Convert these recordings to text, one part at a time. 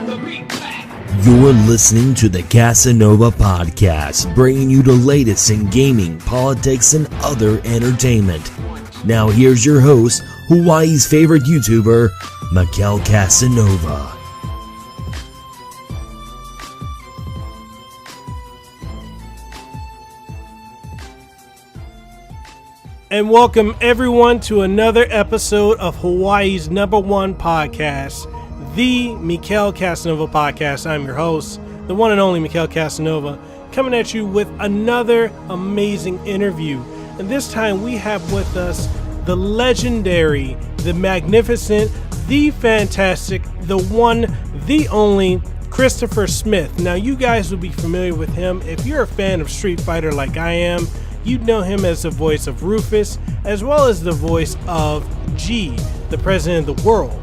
You're listening to the Kasanova Podcast, bringing you the latest in gaming, politics, and other entertainment. Now here's your host, Hawaii's favorite YouTuber, Mekel Kasanova. And welcome everyone to another episode of Hawaii's #1 podcast, the Mekel Kasanova Podcast. I'm your host, the one and only Mekel Kasanova, coming at you with another amazing interview. And this time we have with us the legendary, the magnificent, the fantastic, the one, the only Christopher Smith. Now you guys will be familiar with him if you're a fan of Street Fighter like I am. You'd know him as the voice of Rufus, as well as the voice of G, the president of the world.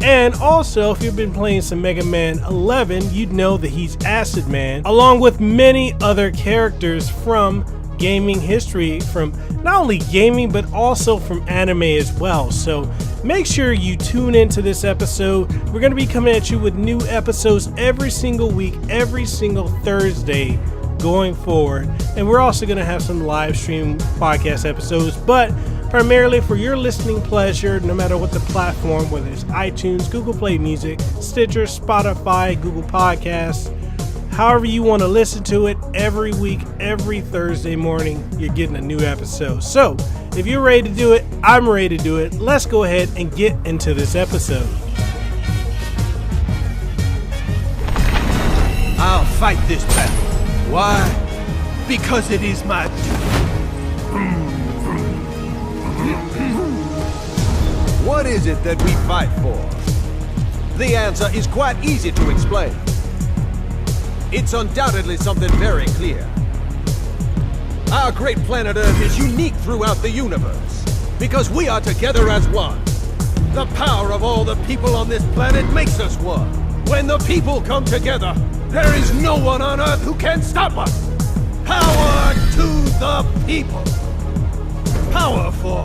And also, if you've been playing some Mega Man 11, you'd know that he's Acid Man, along with many other characters from gaming history, from not only gaming, but also from anime as well. So make sure you tune into this episode. We're going to be coming at you with new episodes every single week, every single Thursday going forward. And we're also going to have some live stream podcast episodes, but primarily for your listening pleasure, no matter what the platform, whether it's iTunes, Google Play Music, Stitcher, Spotify, Google Podcasts, however you want to listen to it, every week, every Thursday morning, you're getting a new episode. So if you're ready to do it, I'm ready to do it. Let's go ahead and get into this episode. I'll fight this battle. Why? Because it is my duty. What is it that we fight for? The answer is quite easy to explain. It's undoubtedly something very clear. Our great planet Earth is unique throughout the universe because we are together as one. The power of all the people on this planet makes us one. When the people come together, there is no one on Earth who can stop us! Power to the people! Power for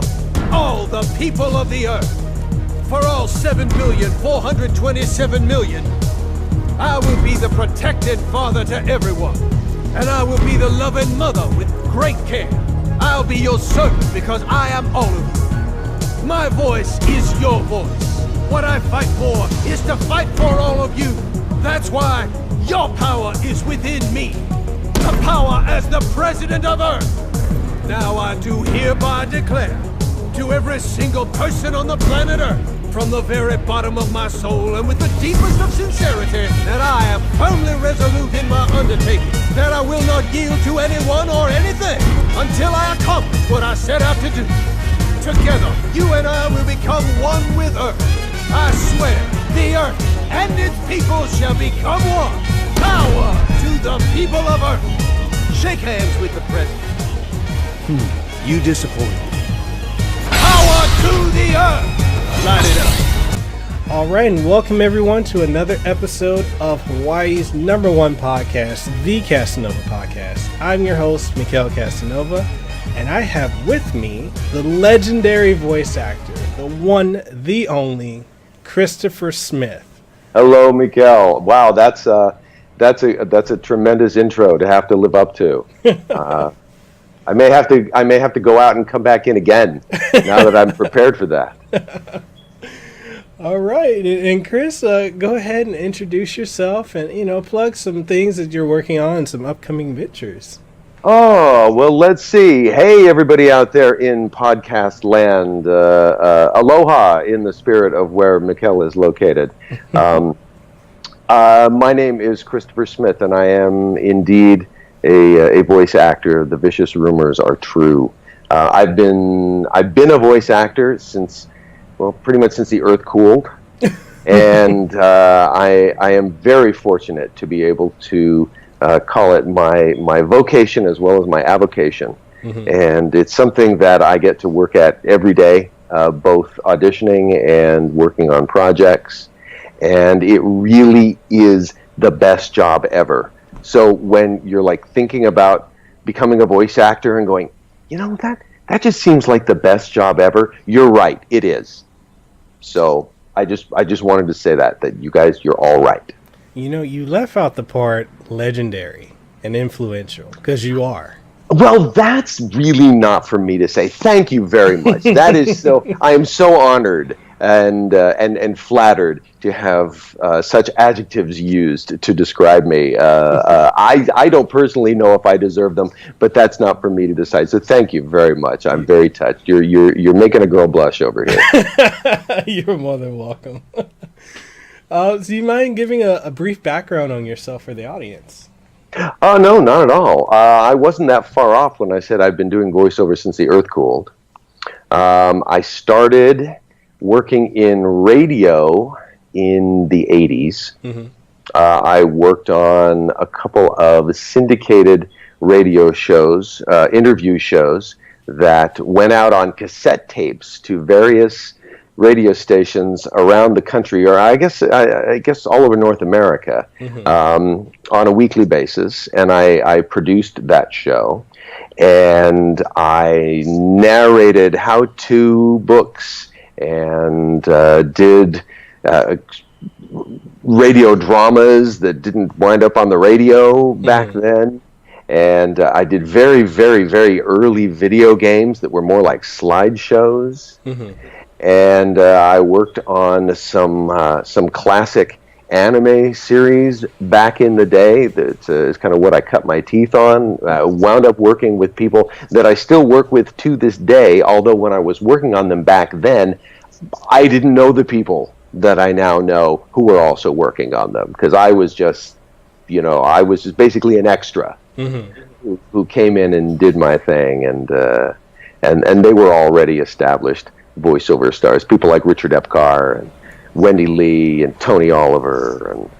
all the people of the Earth! For all 7,427,000,000, I will be the protected father to everyone. And I will be the loving mother with great care. I'll be your servant because I am all of you. My voice is your voice. What I fight for is to fight for all of you. That's why your power is within me. The power as the president of Earth. Now I do hereby declare to every single person on the planet Earth, from the very bottom of my soul and with the deepest of sincerity, that I am firmly resolute in my undertaking, that I will not yield to anyone or anything until I accomplish what I set out to do. Together, you and I will become one with Earth. I swear, the Earth and its people shall become one. Power to the people of Earth. Shake hands with the president. You disappointed. Power to the Earth. Light it up. All right, and welcome everyone to another episode of Hawaii's #1 podcast, the Kasanova Podcast. I'm your host, Mekel Kasanova, and I have with me the legendary voice actor, the one, the only, Christopher Smith. Hello, Mekel. Wow, that's a tremendous intro to have to live up to. I may have to go out and come back in again now that I'm prepared for that. All right, and Chris, go ahead and introduce yourself and plug some things that you're working on, some upcoming ventures. Oh, well, let's see. Hey, everybody out there in podcast land. Aloha in the spirit of where Mekel is located. My name is Christopher Smith, and I am indeed a voice actor. The vicious rumors are true. I've been a voice actor since, well, pretty much since the Earth cooled, and I am very fortunate to be able to call it my vocation as well as my avocation. Mm-hmm. And it's something that I get to work at every day, both auditioning and working on projects. And it really is the best job ever. So when you're like thinking about becoming a voice actor and going, that just seems like the best job ever, you're right, it is. So I just wanted to say that you guys, you're all right. You left out the part legendary and influential, because you are. Well, that's really not for me to say. Thank you very much. That is so. I am so honored and flattered to have such adjectives used to describe me. I don't personally know if I deserve them, but that's not for me to decide. So thank you very much. I'm very touched. You're making a girl blush over here. You're more than welcome. So you mind giving a brief background on yourself for the audience? Oh, no, not at all. I wasn't that far off when I said I've been doing voiceover since the earth cooled. I started working in radio in the 80s. Mm-hmm. I worked on a couple of syndicated radio shows, interview shows, that went out on cassette tapes to various radio stations around the country, or I guess all over North America, mm-hmm. On a weekly basis, and I produced that show, and I narrated how-to books, and did radio dramas that didn't wind up on the radio back mm-hmm. then. And I did very, very, very early video games that were more like slideshows. Mm-hmm. And I worked on some classic anime series back in the day. That is kind of what I cut my teeth on. Wound up working with people that I still work with to this day, although when I was working on them back then, I didn't know the people that I now know who were also working on them, because I was just basically an extra mm-hmm. who came in and did my thing, and they were already established voiceover stars, people like Richard Epcar and Wendy Lee and Tony Oliver and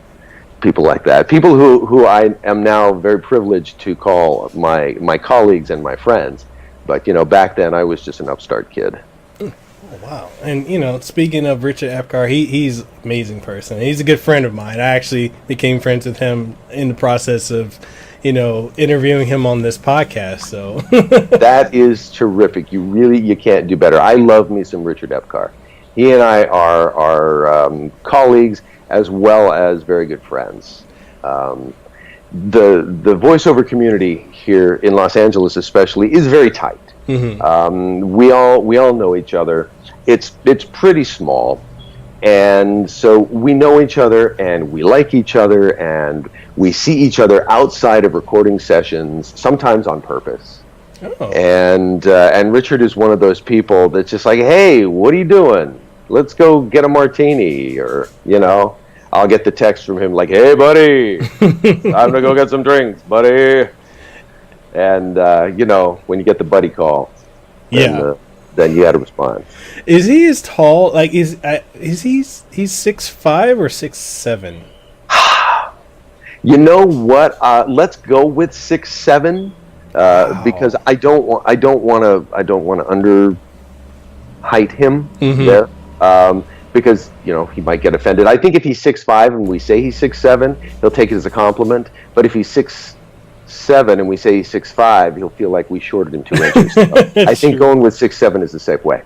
people like that. People who I am now very privileged to call my colleagues and my friends. But, back then I was just an upstart kid. Oh, wow. And, speaking of Richard Epcar, he's an amazing person. He's a good friend of mine. I actually became friends with him in the process of interviewing him on this podcast. So that is terrific. You can't do better. I love me some Richard Epcar. He and I are colleagues as well as very good friends. The voiceover community here in Los Angeles especially is very tight. Mm-hmm. We all know each other. It's pretty small. And so we know each other, and we like each other, and we see each other outside of recording sessions, sometimes on purpose. Oh. And Richard is one of those people that's just like, hey, what are you doing? Let's go get a martini, or, I'll get the text from him like, hey, buddy, I'm going to go get some drinks, buddy. And, when you get the buddy call, then you had to respond. Is he as tall? Like, he's 6'5" or 6'7"? You know what? Let's go with 6'7", wow. Because I don't want to under height him mm-hmm. there, because he might get offended. I think if he's 6'5" and we say he's 6'7", he'll take it as a compliment. But if he's 6'7" and we say he's 6'5", he'll feel like we shorted him 2 inches. So I think going with 6'7" is the safe way.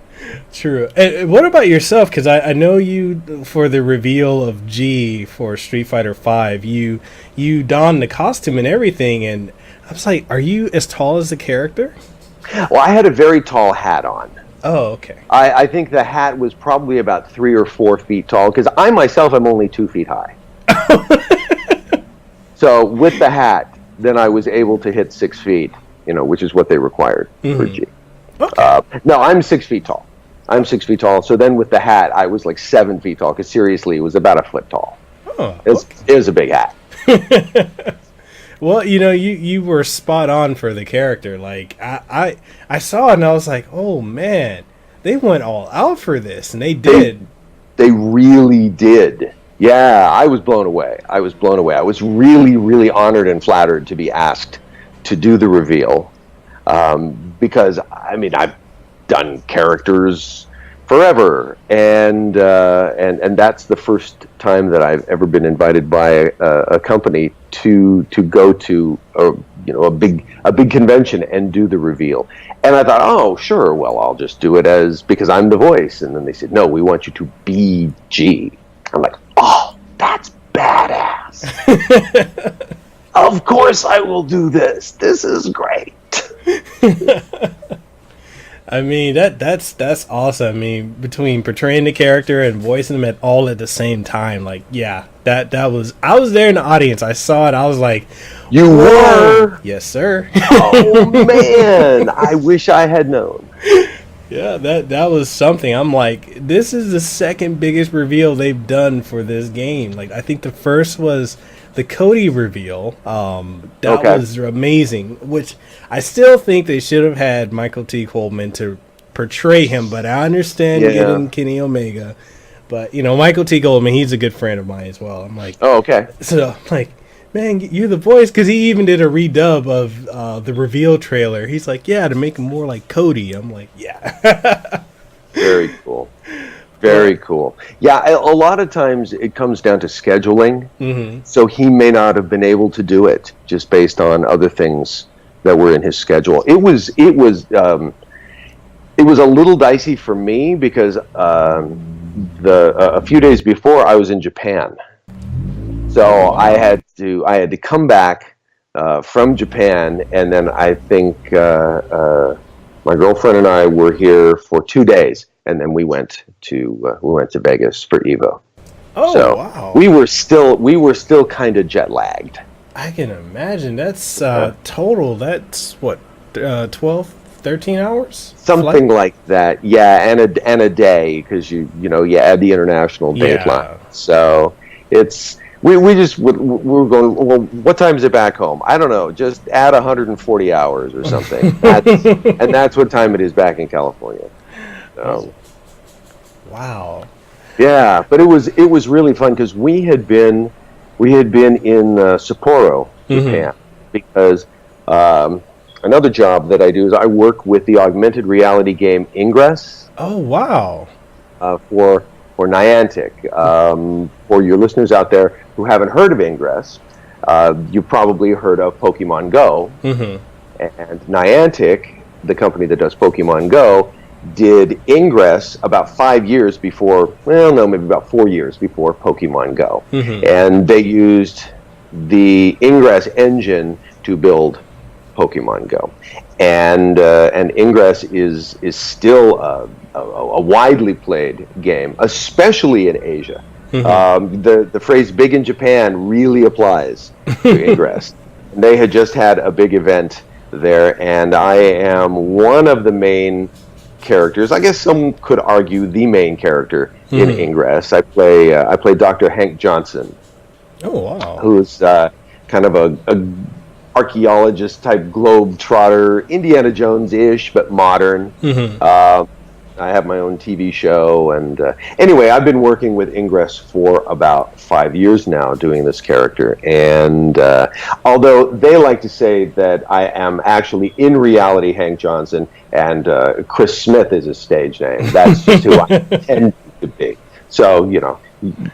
True. And what about yourself? Because I know you, for the reveal of G for Street Fighter V, you donned the costume and everything, and I was like, are you as tall as the character? Well, I had a very tall hat on. Oh, okay. I think the hat was probably about 3 or 4 feet tall, because I myself am only 2 feet high. So with the hat, then I was able to hit 6 feet, which is what they required mm-hmm. for G. Okay. No, I'm 6 feet tall. So then with the hat, I was like 7 feet tall, because seriously, it was about a foot tall. Oh, it was a big hat. Well, you were spot on for the character. Like, I saw it and I was like, oh man, they went all out for this, and they did. They really did. Yeah, I was blown away. I was really, really honored and flattered to be asked to do the reveal, because I've done characters forever, and that's the first time that I've ever been invited by a company to go to a big convention and do the reveal. And I thought, oh sure, well I'll just do it because I'm the voice. And then they said, no, we want you to be G. I'm like, oh, that's badass. yes. Of course I will do this. This is great. I mean, that's awesome. I mean, between portraying the character and voicing them all at the same time, like, yeah, that was. I was there in the audience. I saw it. I was like, "You were?" Yes, sir. Oh man, I wish I had known. Yeah, that was something. I'm like, this is the second biggest reveal they've done for this game. Like, I think the first was the Cody reveal. That was amazing, which I still think they should have had Michael T. Coleman to portray him, but I understand getting Kenny Omega. But, you know, Michael T. Coleman, he's a good friend of mine as well. I'm like, oh, okay. So I'm like, man, you're the voice, because he even did a redub of the reveal trailer. He's like, yeah, to make him more like Cody. I'm like, yeah. Very cool. Very cool. Yeah, a lot of times it comes down to scheduling. Mm-hmm. So he may not have been able to do it just based on other things that were in his schedule. It was a little dicey for me because a few days before I was in Japan. So I had to come back from Japan, and then I think my girlfriend and I were here for 2 days, and then we went to Vegas for Evo. Oh, so wow! We were still kind of jet lagged. I can imagine. That's total. That's what 12, 13 hours, something like that. Yeah, and a day, because you add the international date line. So it's. We were going, well, what time is it back home? I don't know. Just add 140 hours or something. And that's what time it is back in California. So. Wow. Yeah, but it was really fun because we had been in Sapporo, Japan, because another job that I do is I work with the augmented reality game Ingress. Oh, wow. For Niantic. For your listeners out there who haven't heard of Ingress, you've probably heard of Pokemon Go. Mm-hmm. And Niantic, the company that does Pokemon Go, did Ingress about 5 years before, maybe about 4 years before Pokemon Go. Mm-hmm. And they used the Ingress engine to build Pokemon Go. And Ingress is still a widely played game, especially in Asia. Mm-hmm. The phrase "big in Japan" really applies to Ingress. They had just had a big event there, and I am one of the main characters. I guess some could argue the main character in Ingress. I play Dr. Hank Johnson. Oh, wow! Who's kind of a archaeologist type globe-trotter, Indiana Jones-ish, but modern. Mm-hmm. I have my own TV show, and anyway, I've been working with Ingress for about 5 years now, doing this character. And although they like to say that I am actually in reality Hank Johnson, and Chris Smith is his stage name, that's just who I tend to be. So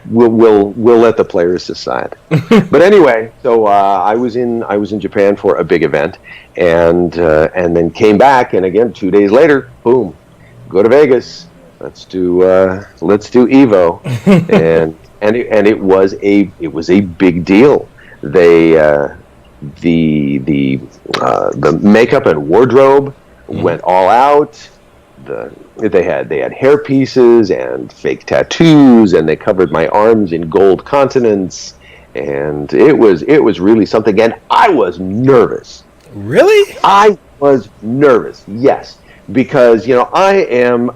we'll let the players decide. But anyway, so I was in Japan for a big event, and then came back, and again 2 days later, boom. Go to Vegas. Let's do Evo, and it was a big deal. They the makeup and wardrobe went all out. They had hair pieces and fake tattoos, and they covered my arms in gold consonants, and it was really something. And I was nervous. Really? I was nervous. Yes. Because I am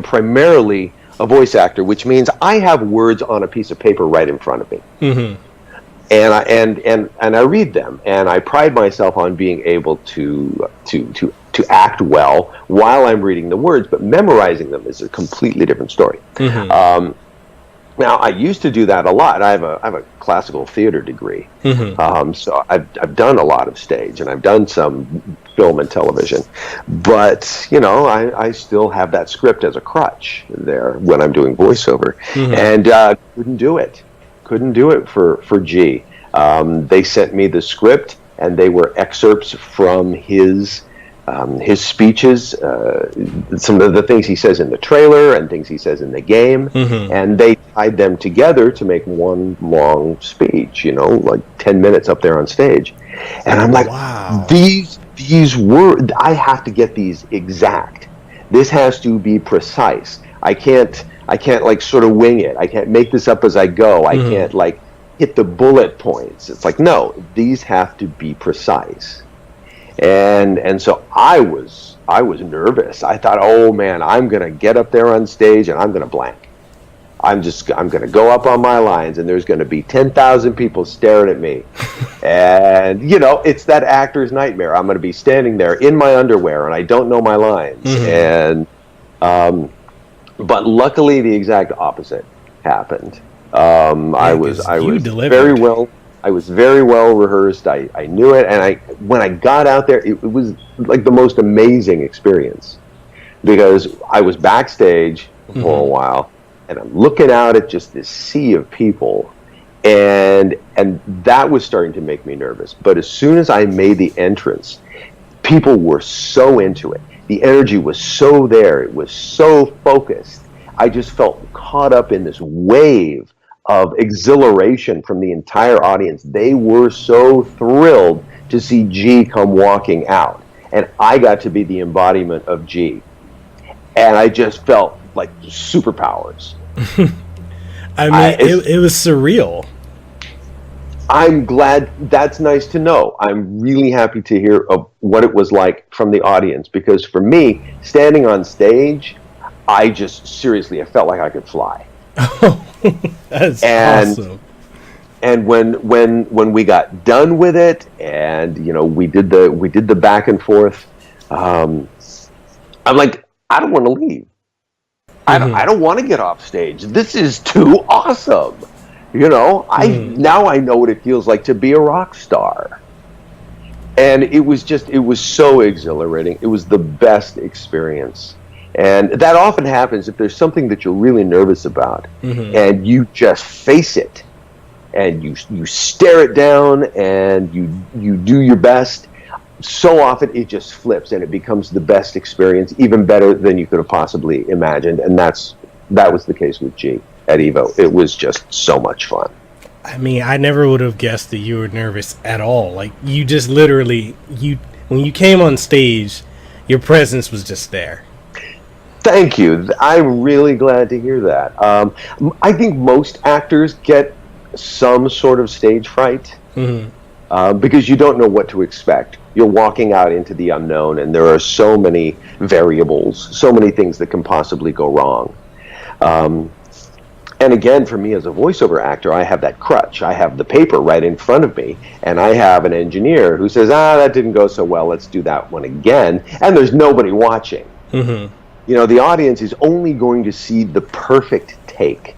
primarily a voice actor, which means I have words on a piece of paper right in front of me, and I read them, and I pride myself on being able to act well while I'm reading the words. But memorizing them is a completely different story. Mm-hmm. Now, I used to do that a lot. I have a classical theater degree, so I've done a lot of stage, and I've done some film and television. But I still have that script as a crutch there when I'm doing voiceover, and couldn't do it for G. They sent me the script, and they were excerpts from his his speeches, some of the things he says in the trailer and things he says in the game, and they tied them together to make one long speech, like 10 minutes up there on stage. And I'm like, wow. These words, I have to get these exact. This has to be precise. I can't like sort of wing it. I can't make this up as I go. I can't like hit the bullet points. It's like, no, these have to be precise. And so I was nervous. I thought, oh man, I'm gonna get up there on stage and I'm gonna blank. I'm gonna go up on my lines and there's gonna be 10,000 people staring at me, and it's that actor's nightmare. I'm gonna be standing there in my underwear and I don't know my lines, and but luckily the exact opposite happened. I was very well rehearsed. I knew it, and when I got out there, it was like the most amazing experience, because I was backstage for a while, and I'm looking out at just this sea of people, and that was starting to make me nervous. But as soon as I made the entrance, people were so into it. The energy was so there. It was so focused. I just felt caught up in this wave of exhilaration from the entire audience. They were so thrilled to see G come walking out, and I got to be the embodiment of G, and I just felt like superpowers. It was surreal. I'm glad. That's nice to know. I'm really happy to hear of what it was like from the audience, because for me, standing on stage, I felt like I could fly. That's awesome. And when we got done with it, and we did the back and forth, I'm like, I don't want to leave. I don't want to get off stage. This is too awesome. Now I know what it feels like to be a rock star. And it was so exhilarating. It was the best experience. And that often happens if there's something that you're really nervous about, and you just face it, and you stare it down, and you do your best. So often it just flips, and it becomes the best experience, even better than you could have possibly imagined. And that was the case with G at Evo. It was just so much fun. I mean, I never would have guessed that you were nervous at all. Like, you just literally, when you came on stage, your presence was just there. Thank you. I'm really glad to hear that. I think most actors get some sort of stage fright, because you don't know what to expect. You're walking out into the unknown, and there are so many variables, so many things that can possibly go wrong. And again, for me as a voiceover actor, I have that crutch. I have the paper right in front of me, and I have an engineer who says, that didn't go so well, let's do that one again. And there's nobody watching. The audience is only going to see the perfect take.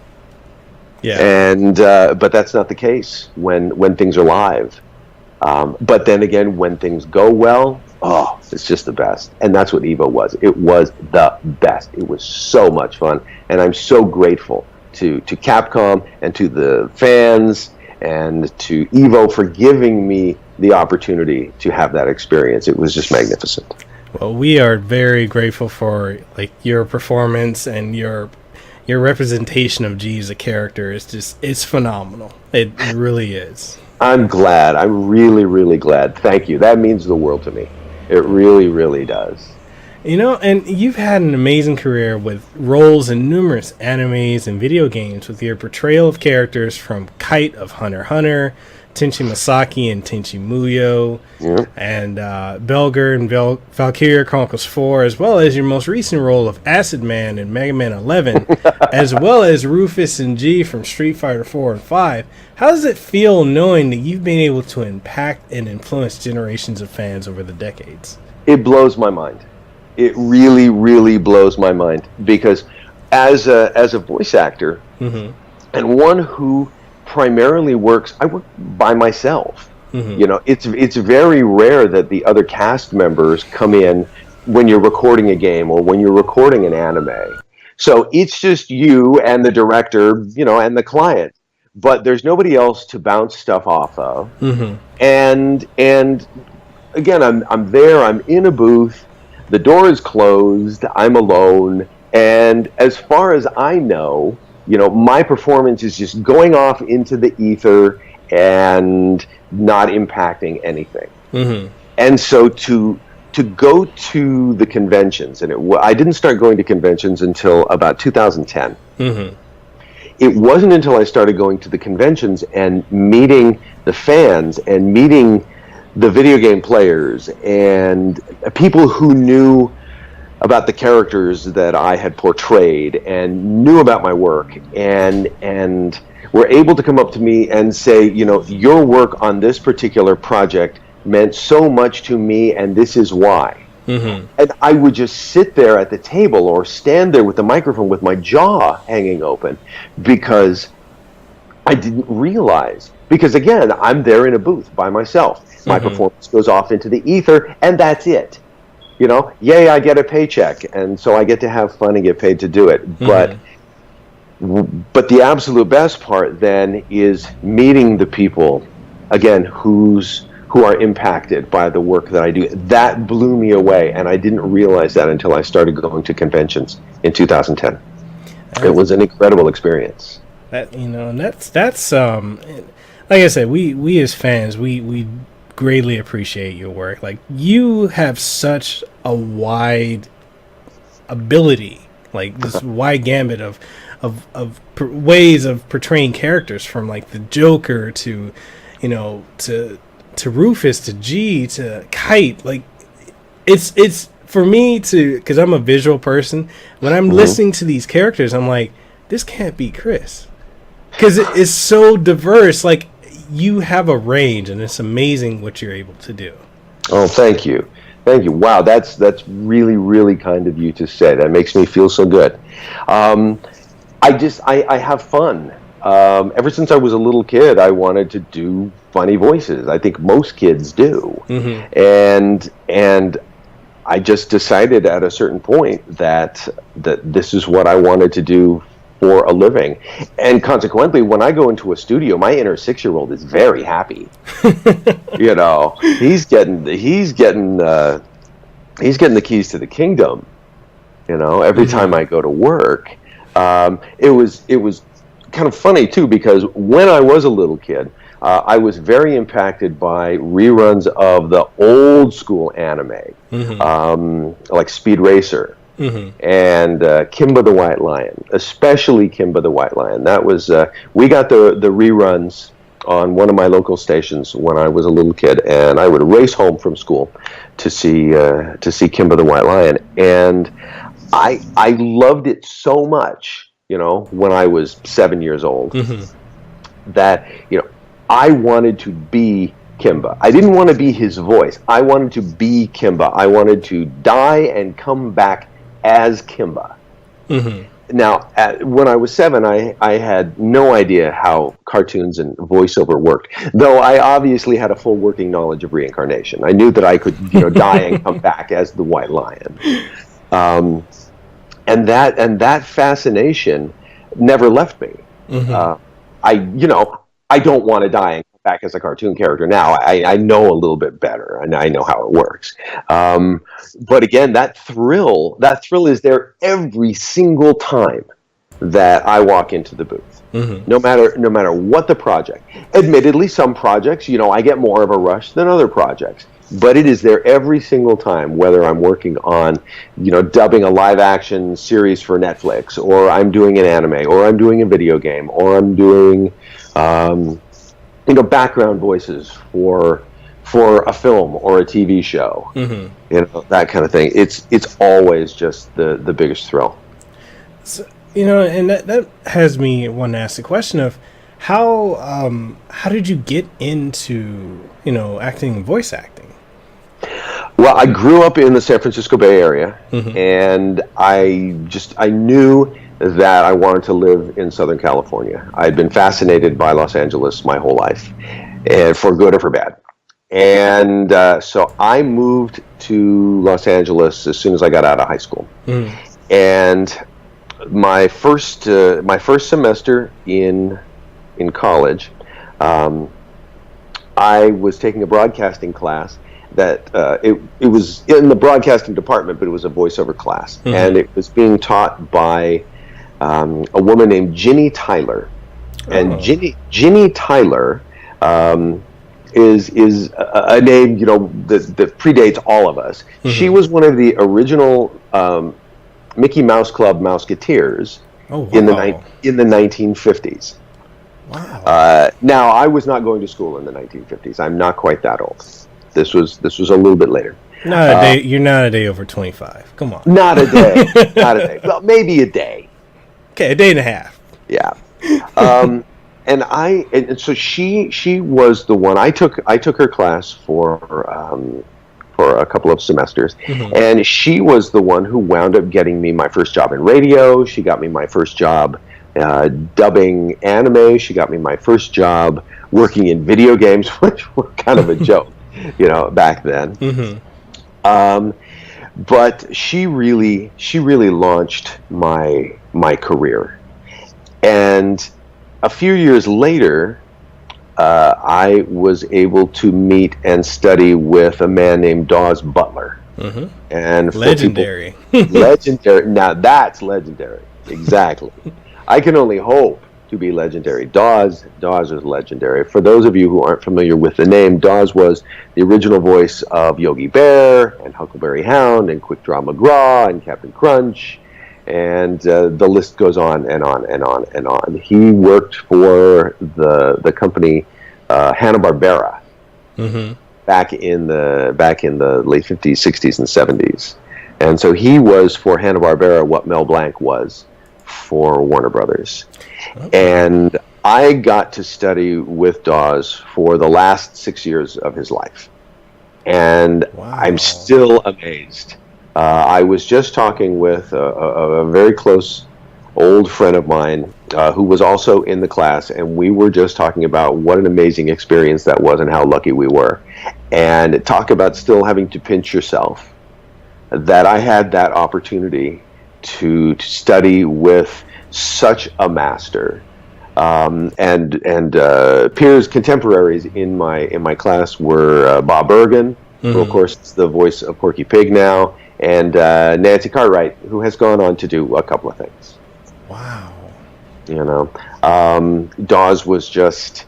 Yeah. And but that's not the case when things are live. But then again, when things go well, it's just the best. And that's what Evo was. It was the best. It was so much fun, and I'm so grateful to Capcom and to the fans and to Evo for giving me the opportunity to have that experience. It was just magnificent. Well, we are very grateful for your performance, and your representation of G as a character is it's phenomenal. It really is. I'm glad. I'm really, really glad. Thank you. That means the world to me. It really, really does. And you've had an amazing career with roles in numerous animes and video games, with your portrayal of characters from Kite of Hunter x Hunter, Tenchi Masaki and Tenchi Muyo, and Belger and Valkyria Chronicles 4, as well as your most recent role of Acid Man in Mega Man 11, as well as Rufus and G from Street Fighter 4 and 5. How does it feel knowing that you've been able to impact and influence generations of fans over the decades? It blows my mind. It really, really blows my mind, because as a voice actor, and one who primarily I work by myself. It's very rare that the other cast members come in when you're recording a game or when you're recording an anime. So it's just you and the director, and the client. But there's nobody else to bounce stuff off of. And again, I'm there. I'm in a booth. The door is closed. I'm alone. And as far as I know, my performance is just going off into the ether and not impacting anything. Mm-hmm. And so to go to the conventions, and I didn't start going to conventions until about 2010. Mm-hmm. It wasn't until I started going to the conventions and meeting the fans and meeting the video game players and people who knew about the characters that I had portrayed and knew about my work and were able to come up to me and say, your work on this particular project meant so much to me, and this is why. Mm-hmm. And I would just sit there at the table or stand there with the microphone with my jaw hanging open because I didn't realize. Because again, I'm there in a booth by myself. My mm-hmm. performance goes off into the ether, and that's it. Yay, I get a paycheck, and so I get to have fun and get paid to do it. Mm-hmm. But the absolute best part then is meeting the people, again, who are impacted by the work that I do. That blew me away, and I didn't realize that until I started going to conventions in 2010. It was an incredible experience. That's like I said, we as fans, we greatly appreciate your work. Like, you have such a wide ability, like this wide gambit of ways of portraying characters, from like the Joker to Rufus to G to Kite. Like, it's for me because I'm a visual person, when I'm mm-hmm. listening to these characters, I'm like, this can't be Chris, because it is so diverse. Like, you have a range, and it's amazing what you're able to do. Oh, thank you. Wow, that's really, really kind of you to say. That makes me feel so good. I have fun. Ever since I was a little kid, I wanted to do funny voices. I think most kids do. Mm-hmm. And I just decided at a certain point that this is what I wanted to do for a living. And consequently, when I go into a studio, my inner 6-year-old is very happy. He's getting the keys to the kingdom. Every mm-hmm. time I go to work. It was kind of funny too, because when I was a little kid, I was very impacted by reruns of the old school anime, mm-hmm. Like Speed Racer. Mm-hmm. And Kimba the White Lion, especially Kimba the White Lion. That was we got the reruns on one of my local stations when I was a little kid, and I would race home from school to see Kimba the White Lion, and I loved it so much, when I was 7 years old, mm-hmm. that I wanted to be Kimba. I didn't want to be his voice. I wanted to be Kimba. I wanted to die and come back as Kimba. Mm-hmm. Now, when I was 7, I had no idea how cartoons and voiceover worked, though I obviously had a full working knowledge of reincarnation. I knew that I could, die and come back as the White Lion. And that fascination never left me. Mm-hmm. I don't want to die and come back as a cartoon character now. I know a little bit better, and I know how it works. But again, that thrill is there every single time that I walk into the booth. Mm-hmm. No matter what the project. Admittedly, some projects, I get more of a rush than other projects. But it is there every single time, whether I'm working on, dubbing a live-action series for Netflix, or I'm doing an anime, or I'm doing a video game, or I'm doing, background voices for a film or a TV show, mm-hmm. That kind of thing. It's always just the biggest thrill. So, and that has me want to ask the question of how did you get into acting and voice acting? Well, I grew up in the San Francisco Bay Area, mm-hmm. and I knew that I wanted to live in Southern California. I'd been fascinated by Los Angeles my whole life, and for good or for bad. And so I moved to Los Angeles as soon as I got out of high school. Mm. And my first semester in college, I was taking a broadcasting class, it was in the broadcasting department, but it was a voiceover class, and it was being taught by a woman named Ginny Tyler, and Ginny Tyler is a name that predates all of us. She was one of the original Mickey Mouse Club Mouseketeers in the 1950s. Wow. Now, I was not going to school in the 1950s. I'm not quite that old. This was a little bit later. Not a day. You're not a day over 25. Come on. Not a day. Not a day. Well, maybe a day. Okay, a day and a half. Yeah. And so she was the one. I took her class for a couple of semesters, and she was the one who wound up getting me my first job in radio. She got me my first job dubbing anime. She got me my first job working in video games, which were kind of a joke, back then. But she really launched my career. And a few years later, I was able to meet and study with a man named Dawes Butler. And legendary. Legendary. Now that's legendary. Exactly. I can only hope to be legendary. Dawes is legendary. For those of you who aren't familiar with the name, Dawes was the original voice of Yogi Bear and Huckleberry Hound and Quick Draw McGraw and Captain Crunch, and the list goes on and on and on and on. He worked for the company Hanna-Barbera back in the late 50s, 60s, and 70s, and so he was for Hanna-Barbera what Mel Blanc was for Warner Brothers. And I got to study with Dawes for the last 6 years of his life, and I'm still amazed. I was just talking with a very close old friend of mine who was also in the class, and we were just talking about what an amazing experience that was and how lucky we were, and talk about still having to pinch yourself that I had that opportunity to study with such a master, and peers, contemporaries in my class were Bob Bergen, who of course is the voice of Porky Pig now, and Nancy Cartwright, who has gone on to do a couple of things. Wow. Dawes was just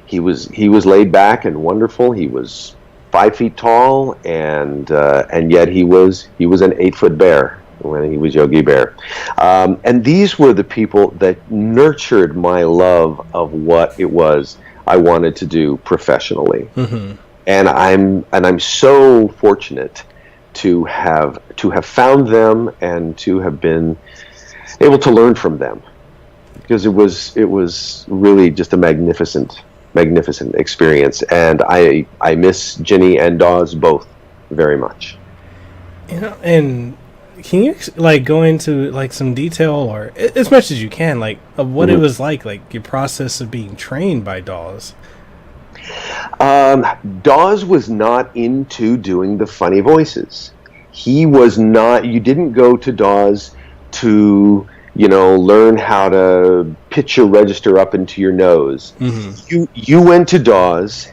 he was laid back and wonderful. He was 5 feet tall, and yet he was an 8-foot bear when he was Yogi Bear. And these were the people that nurtured my love of what it was I wanted to do professionally. And I'm so fortunate to have found them and to have been able to learn from them, because it was really just a magnificent experience, and I miss Ginny and Dawes both very much. And can you go into some detail, or as much as you can, of what it was like your process of being trained by Dawes? Dawes was not into doing the funny voices. He was not. You didn't go to Dawes to learn how to pitch your register up into your nose. You went to Dawes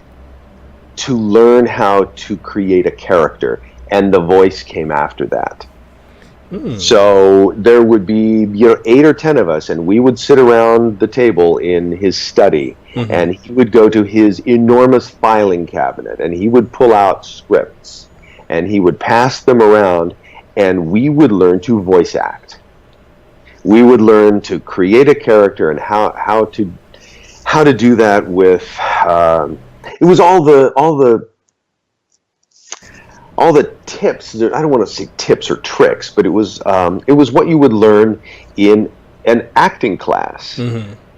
to learn how to create a character, and the voice came after that. So there would be 8 or 10 of us, and we would sit around the table in his study, and he would go to his enormous filing cabinet, and he would pull out scripts, and he would pass them around, and we would learn to voice act. We would learn to create a character and how to do that with. It was all the tips. I don't want to say tips or tricks, but it was what you would learn in an acting class.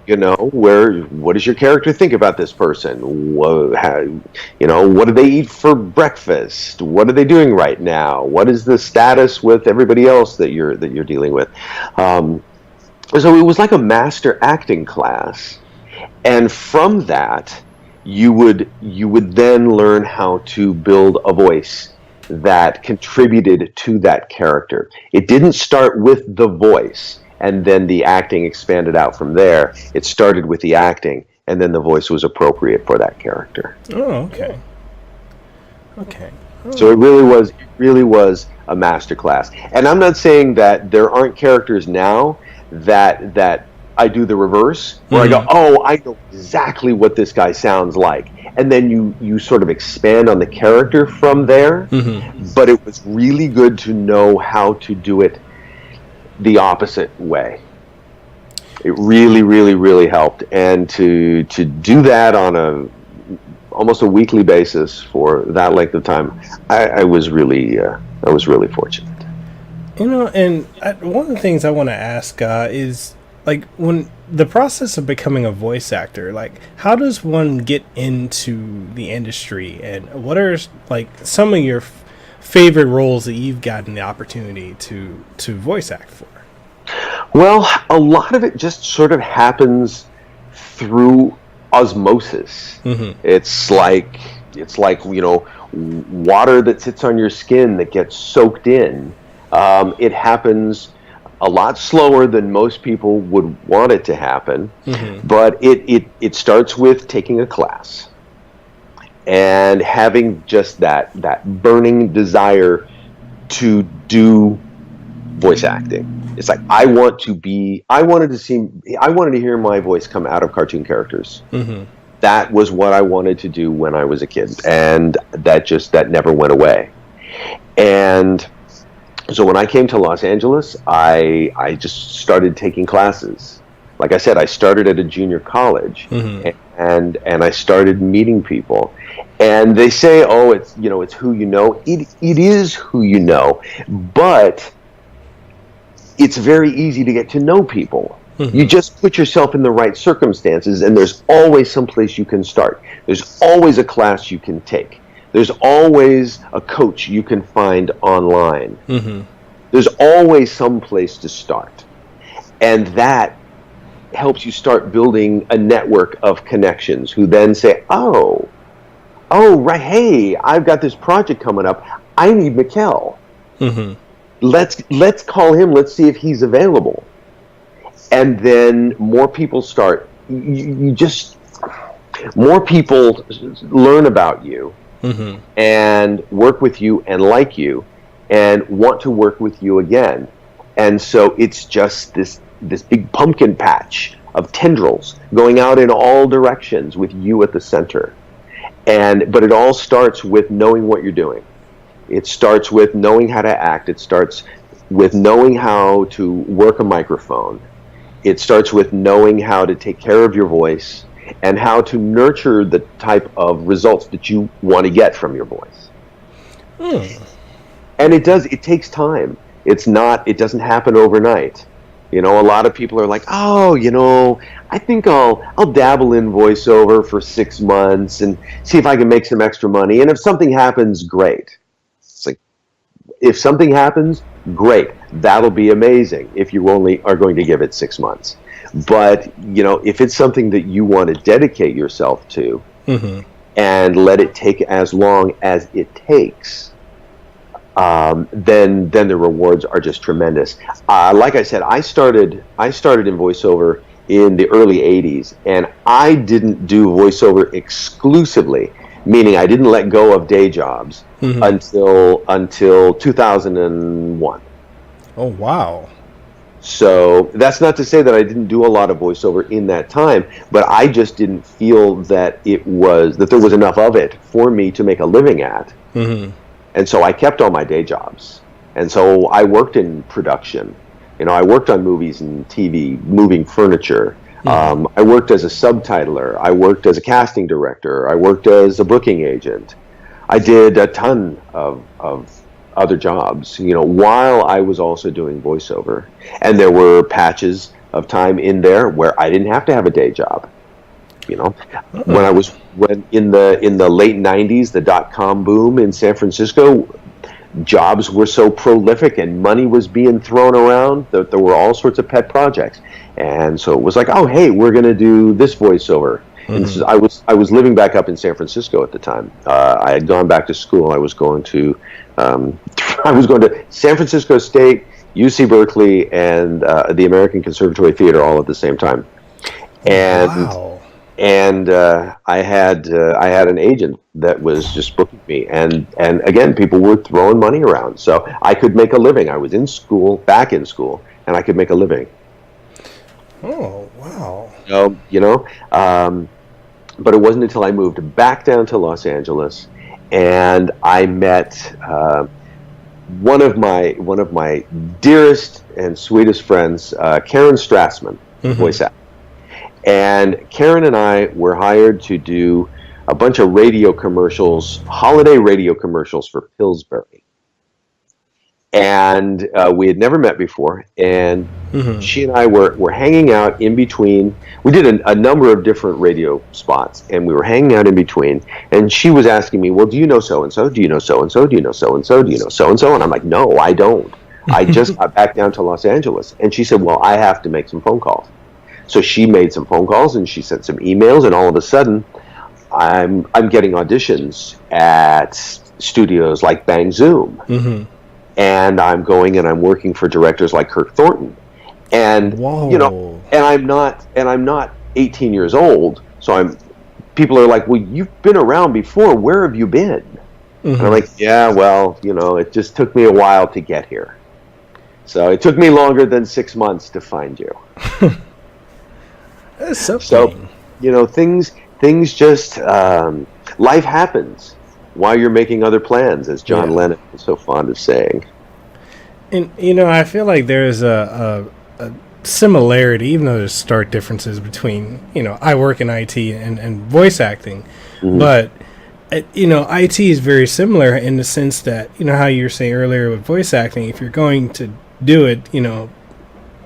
Where what does your character think about this person? What do they eat for breakfast? What are they doing right now? What is the status with everybody else that you're dealing with? So it was like a master acting class, and from that you would then learn how to build a voice that contributed to that character. It didn't start with the voice and then the acting expanded out from there. It started with the acting, and then the voice was appropriate for that character. Oh, okay. So it really was a masterclass. And I'm not saying that there aren't characters now that I do the reverse, where I go, oh, I know exactly what this guy sounds like. And then you sort of expand on the character from there. But it was really good to know how to do it the opposite way. It really, really, really helped. And to do that on almost a weekly basis for that length of time, I was really fortunate. And one of the things I want to ask is, like, when the process of becoming a voice actor, like, how does one get into the industry, and what are, like, some of your favorite roles that you've gotten the opportunity to voice act for? Well, a lot of it just sort of happens through osmosis. It's like water that sits on your skin that gets soaked in. It happens a lot slower than most people would want it to happen, but it starts with taking a class and having just that burning desire to do voice acting. It's like I wanted to hear my voice come out of cartoon characters. That was what I wanted to do when I was a kid, and that never went away. And so when I came to Los Angeles, I just started taking classes. Like I said, I started at a junior college, and I started meeting people. And they say, oh, it's who you know. It is who you know, but it's very easy to get to know people. You just put yourself in the right circumstances, and there's always some place you can start. There's always a class you can take. There's always a coach you can find online. There's always some place to start. And that helps you start building a network of connections who then say, oh, right, hey, I've got this project coming up. I need Mekel. Let's call him. Let's see if he's available. And then more people start. More people learn about you and work with you and like you and want to work with you again. And so it's just this big pumpkin patch of tendrils going out in all directions with you at the center. But it all starts with knowing what you're doing. It starts with knowing how to act. It starts with knowing how to work a microphone. It starts with knowing how to take care of your voice and how to nurture the type of results that you want to get from your voice. And it takes time. It doesn't happen overnight. A lot of people are like, oh, I think I'll dabble in voiceover for 6 months and see if I can make some extra money. And if something happens, great. It's like, if something happens, great. That'll be amazing if you only are going to give it 6 months. But, if it's something that you want to dedicate yourself to and let it take as long as it takes, then the rewards are just tremendous. Like I said, I started in voiceover in the early 80s, and I didn't do voiceover exclusively, meaning I didn't let go of day jobs until 2001. Oh, wow. So that's not to say that I didn't do a lot of voiceover in that time, but I just didn't feel that there was enough of it for me to make a living at. And so I kept all my day jobs. And so I worked in production. I worked on movies and TV, moving furniture. I worked as a subtitler. I worked as a casting director. I worked as a booking agent. I did a ton of other jobs, while I was also doing voiceover. And there were patches of time in there where I didn't have to have a day job. When in the late 90s, the .com boom in San Francisco, jobs were so prolific and money was being thrown around that there were all sorts of pet projects. And so it was like, oh, hey, we're going to do this voiceover. And I was living back up in San Francisco at the time. I had gone back to school. I was going to San Francisco State, UC Berkeley, and the American Conservatory Theater all at the same time. And wow. And I had an agent that was just booking me, and again, people were throwing money around, so I could make a living. I was back in school, and I could make a living. Oh, wow. So, but it wasn't until I moved back down to Los Angeles, and I met one of my dearest and sweetest friends, Karen Strassman, voice actor. And Karen and I were hired to do a bunch of radio commercials, holiday radio commercials for Pillsbury. And we had never met before, and she and I were hanging out in between. We did a number of different radio spots, and we were hanging out in between. And she was asking me, well, do you know so-and-so? Do you know so-and-so? Do you know so-and-so? Do you know so-and-so? And I'm like, no, I don't. I just got back down to Los Angeles. And she said, well, I have to make some phone calls. So she made some phone calls, and she sent some emails, and all of a sudden, I'm getting auditions at studios like Bang Zoom. And I'm going and I'm working for directors like Kirk Thornton, and and I'm not 18 years old, so people are like, well, you've been around before, where have you been? And I'm like, yeah, well, it just took me a while to get here, so it took me longer than 6 months to find you. That's so things just life happens while you're making other plans, as John Lennon is so fond of saying. And I feel like there's a similarity, even though there's stark differences between I work in IT and voice acting, but IT is very similar in the sense that how you were saying earlier with voice acting, if you're going to do it,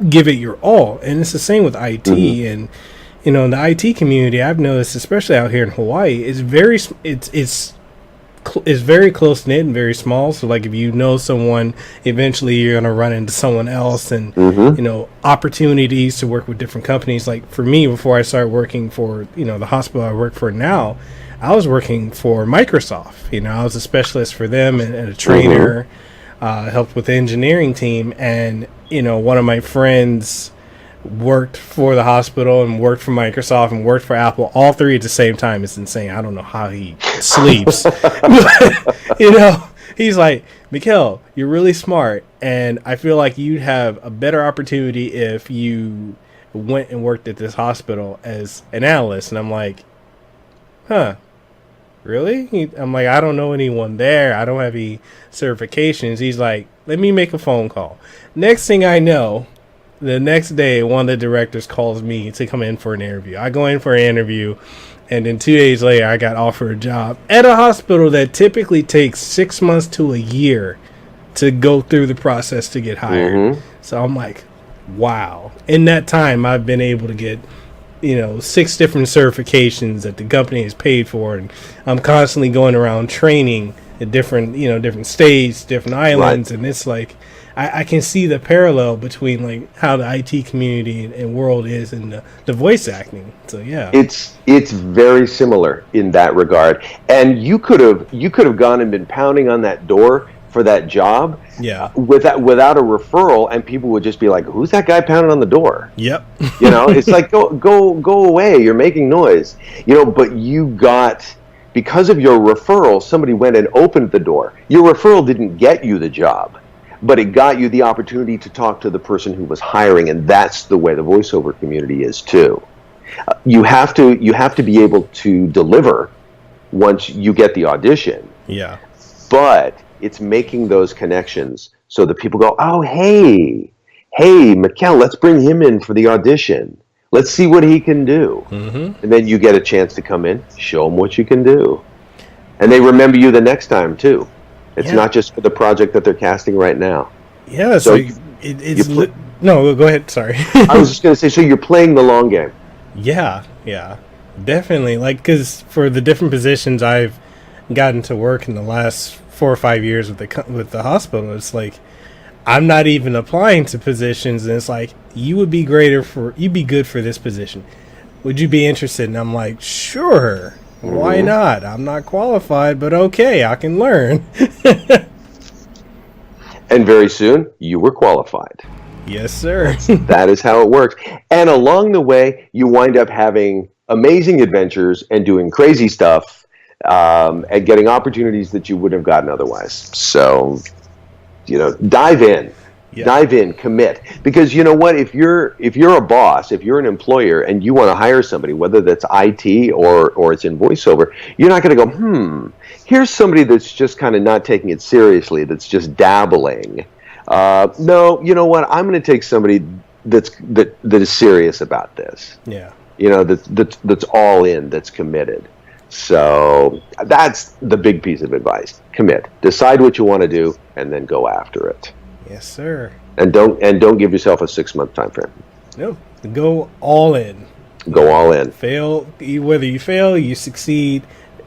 give it your all, and it's the same with IT. And in the IT community, I've noticed, especially out here in Hawaii, it's very close knit and very small. So like if you know someone, eventually you're going to run into someone else, and opportunities to work with different companies. Like for me, before I started working for the hospital I work for now, I was working for Microsoft. I was a specialist for them and a trainer, helped with the engineering team, and one of my friends worked for the hospital and worked for Microsoft and worked for Apple, all three at the same time. It's insane. I don't know how he sleeps. But, he's like, Mekel, you're really smart, and I feel like you'd have a better opportunity if you went and worked at this hospital as an analyst. And I'm like, huh, really? I'm like, I don't know anyone there. I don't have any certifications. He's like, let me make a phone call. Next thing I know, the next day, one of the directors calls me to come in for an interview. I go in for an interview, and then 2 days later, I got offered a job at a hospital that typically takes 6 months to a year to go through the process to get hired. So I'm like, wow. In that time, I've been able to get 6 different certifications that the company has paid for, and I'm constantly going around training at different different states, different islands, and it's like I can see the parallel between like how the IT community and world is in the voice acting. So yeah, it's very similar in that regard. And you could have gone and been pounding on that door for that job, without a referral, and people would just be like, "Who's that guy pounding on the door?" Yep. It's like go away. You're making noise. But you got, because of your referral, somebody went and opened the door. Your referral didn't get you the job, but it got you the opportunity to talk to the person who was hiring, and that's the way the voiceover community is too. You have to be able to deliver once you get the audition. Yeah. But it's making those connections so that people go, oh, hey, Mekel, let's bring him in for the audition. Let's see what he can do. And then you get a chance to come in, show them what you can do. And they remember you the next time too. It's not just for the project that they're casting right now. Yeah, so no, go ahead. Sorry. I was just going to say, so you're playing the long game. Yeah, definitely. Like, because for the different positions I've gotten to work in the last 4 or 5 years with the hospital, it's like I'm not even applying to positions, and it's like, you'd be good for this position. Would you be interested? And I'm like, sure. Why not? I'm not qualified, but okay, I can learn. And very soon, you were qualified. Yes, sir. That is how it works. And along the way, you wind up having amazing adventures and doing crazy stuff, and getting opportunities that you wouldn't have gotten otherwise. So, dive in. Yeah. Dive in, commit. Because you know what? If you're a boss, if you're an employer and you want to hire somebody, whether that's IT or it's in voiceover, you're not going to go, here's somebody that's just kind of not taking it seriously, that's just dabbling. No, you know what? I'm going to take somebody that is serious about this. Yeah. That's all in, that's committed. So that's the big piece of advice. Commit. Decide what you want to do and then go after it. Yes, sir. And don't give yourself a 6-month time frame. No, go all in. Go all in. Fail, whether you fail, you succeed.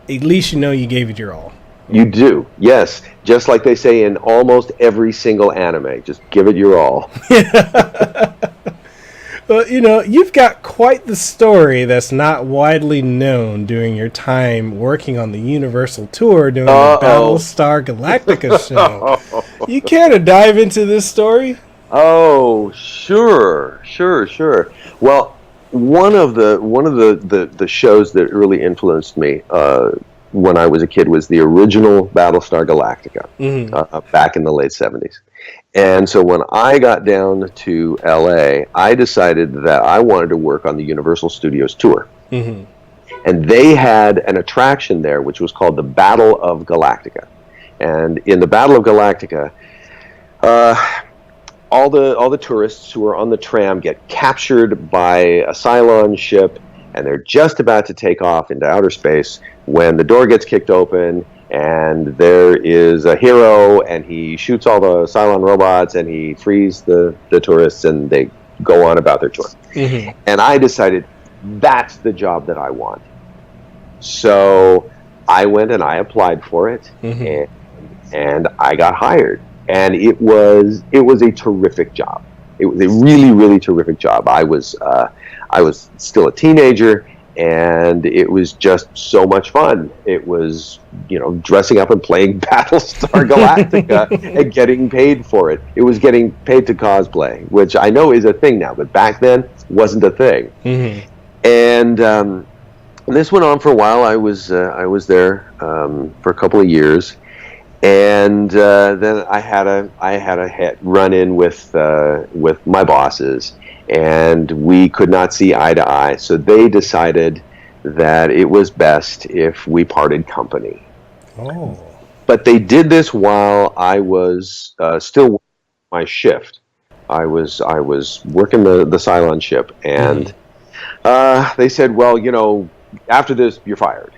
At least you know you gave it your all. You do, yes. Just like they say in almost every single anime, just give it your all. Well, you've got quite the story that's not widely known during your time working on the Universal Tour doing the Battlestar Galactica show. You care to dive into this story? Oh, sure. Well, one of the shows that really influenced me when I was a kid was the original Battlestar Galactica, back in the late 70s. And so when I got down to LA, I decided that I wanted to work on the Universal Studios tour. Mm-hmm. And they had an attraction there which was called the Battle of Galactica. And in the Battle of Galactica, all the tourists who are on the tram get captured by a Cylon ship, and they're just about to take off into outer space when the door gets kicked open, and there is a hero, and he shoots all the Cylon robots, and he frees the tourists, and they go on about their tour. Mm-hmm. And I decided that's the job that I want. So I went and I applied for it, and I got hired. And it was a terrific job. It was a really, really terrific job. I was still a teenager, and it was just so much fun. It was, dressing up and playing Battlestar Galactica and getting paid for it. It was getting paid to cosplay, which I know is a thing now, but back then wasn't a thing. Mm-hmm. And this went on for a while. I was there for a couple of years. And then I had a run-in with my bosses, and we could not see eye to eye. So they decided that it was best if we parted company. Oh! But they did this while I was still working my shift. I was working the Cylon ship, and they said, "Well, after this, you're fired."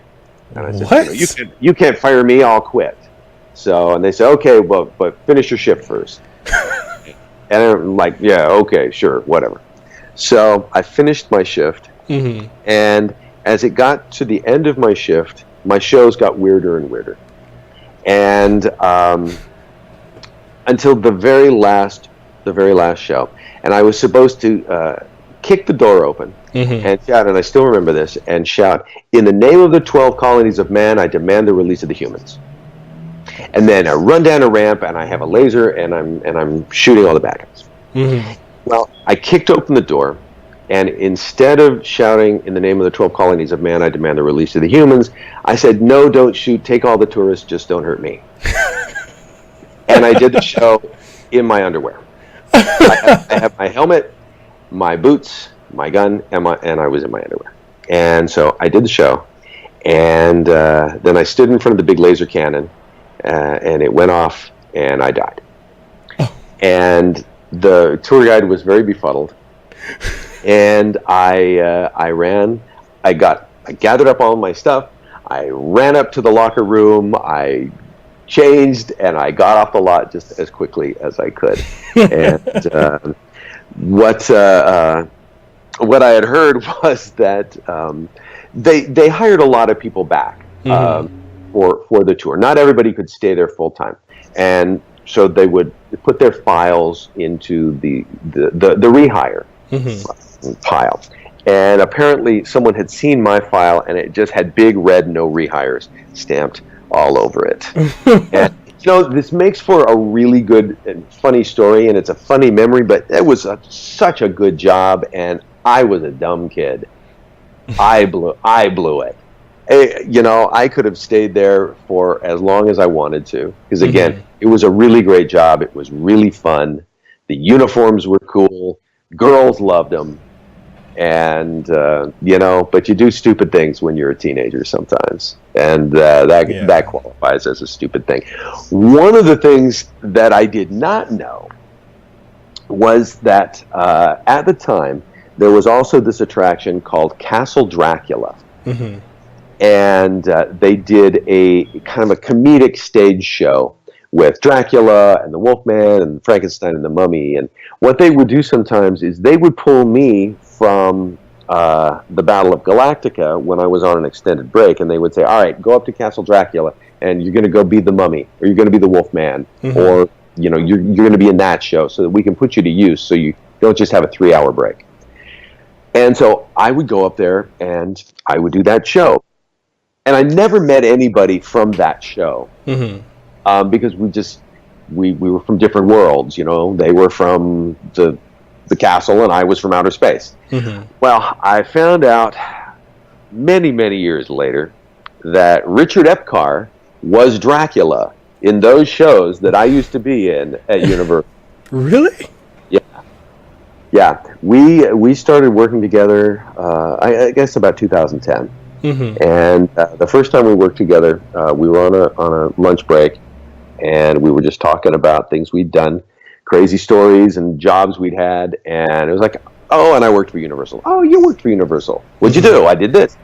And I said, "What? You can't fire me. I'll quit." And they said, okay, but finish your shift first. And I'm like, yeah, okay, sure, whatever. So I finished my shift, and as it got to the end of my shift, my shows got weirder and weirder. And until the very last show, and I was supposed to kick the door open and shout, and I still remember this, and shout, "In the name of the 12 colonies of man, I demand the release of the humans." And then I run down a ramp, and I have a laser, and I'm shooting all the bad guys. Mm-hmm. Well, I kicked open the door, and instead of shouting, "In the name of the 12 colonies of man, I demand the release of the humans," I said, "No, don't shoot. Take all the tourists. Just don't hurt me." And I did the show in my underwear. I have my helmet, my boots, my gun, and I was in my underwear. And so I did the show, and then I stood in front of the big laser cannon. And it went off, and I died. Oh. And the tour guide was very befuddled. And I gathered up all my stuff. I ran up to the locker room. I changed, and I got off the lot just as quickly as I could. And what I had heard was that they hired a lot of people back. For the tour. Not everybody could stay there full time, and so they would put their files into the rehire pile. And apparently someone had seen my file, and it just had big red "no rehires" stamped all over it. This makes for a really good and funny story, and it's a funny memory, but it was such a good job, and I was a dumb kid. I blew it. I could have stayed there for as long as I wanted to, because again, it was a really great job. It was really fun. The uniforms were cool. Girls loved them. And, but you do stupid things when you're a teenager sometimes. And that qualifies as a stupid thing. One of the things that I did not know was that at the time, there was also this attraction called Castle Dracula. Mm-hmm. And they did a kind of a comedic stage show with Dracula and the Wolfman and Frankenstein and the Mummy. And what they would do sometimes is they would pull me from the Battle of Galactica when I was on an extended break, and they would say, all right, go up to Castle Dracula, and you're going to go be the Mummy, or you're going to be the Wolfman, or you're going to be in that show so that we can put you to use so you don't just have a 3-hour break. And so I would go up there, and I would do that show. And I never met anybody from that show. Because we were from different worlds, They were from the castle, and I was from outer space. Well, I found out many, many years later that Richard Epcar was Dracula in those shows that I used to be in at Universal. Really? Yeah. We started working together, I guess about 2010. And the first time we worked together, we were on a lunch break, and we were just talking about things we'd done, crazy stories and jobs we'd had, and it was like, oh, and I worked for Universal. Oh, you worked for Universal. What'd you do? I did this.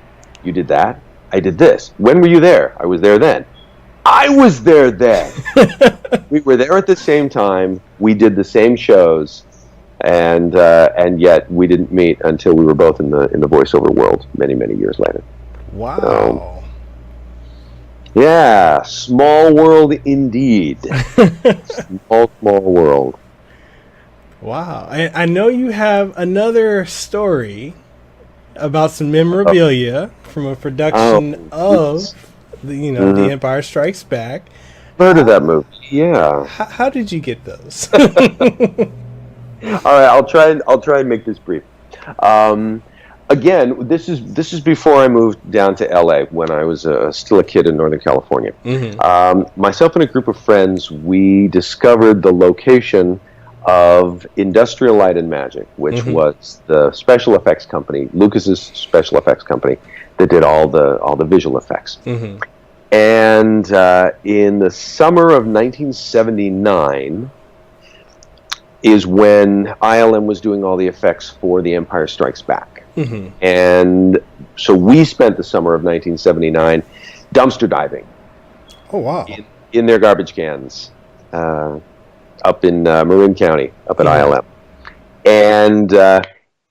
You did that. I did this. When were you there? I was there then. I was there then. We were there at the same time. We did the same shows, and yet we didn't meet until we were both in the voiceover world many, many years later. Wow. Yeah, small world indeed. small world. Wow. I know you have another story about some memorabilia from a production of The Empire Strikes Back. Heard of that movie? Yeah. How did you get those? All right, I'll try and make this brief. Again, this is before I moved down to LA when I was still a kid in Northern California. Myself and a group of friends, we discovered the location of Industrial Light and Magic, which was the special effects company, Lucas's special effects company, that did all the visual effects. And in the summer of 1979 is when ILM was doing all the effects for The Empire Strikes Back. And so we spent the summer of 1979 dumpster diving. Oh, wow. In their garbage cans up in Marin County, up at ILM. And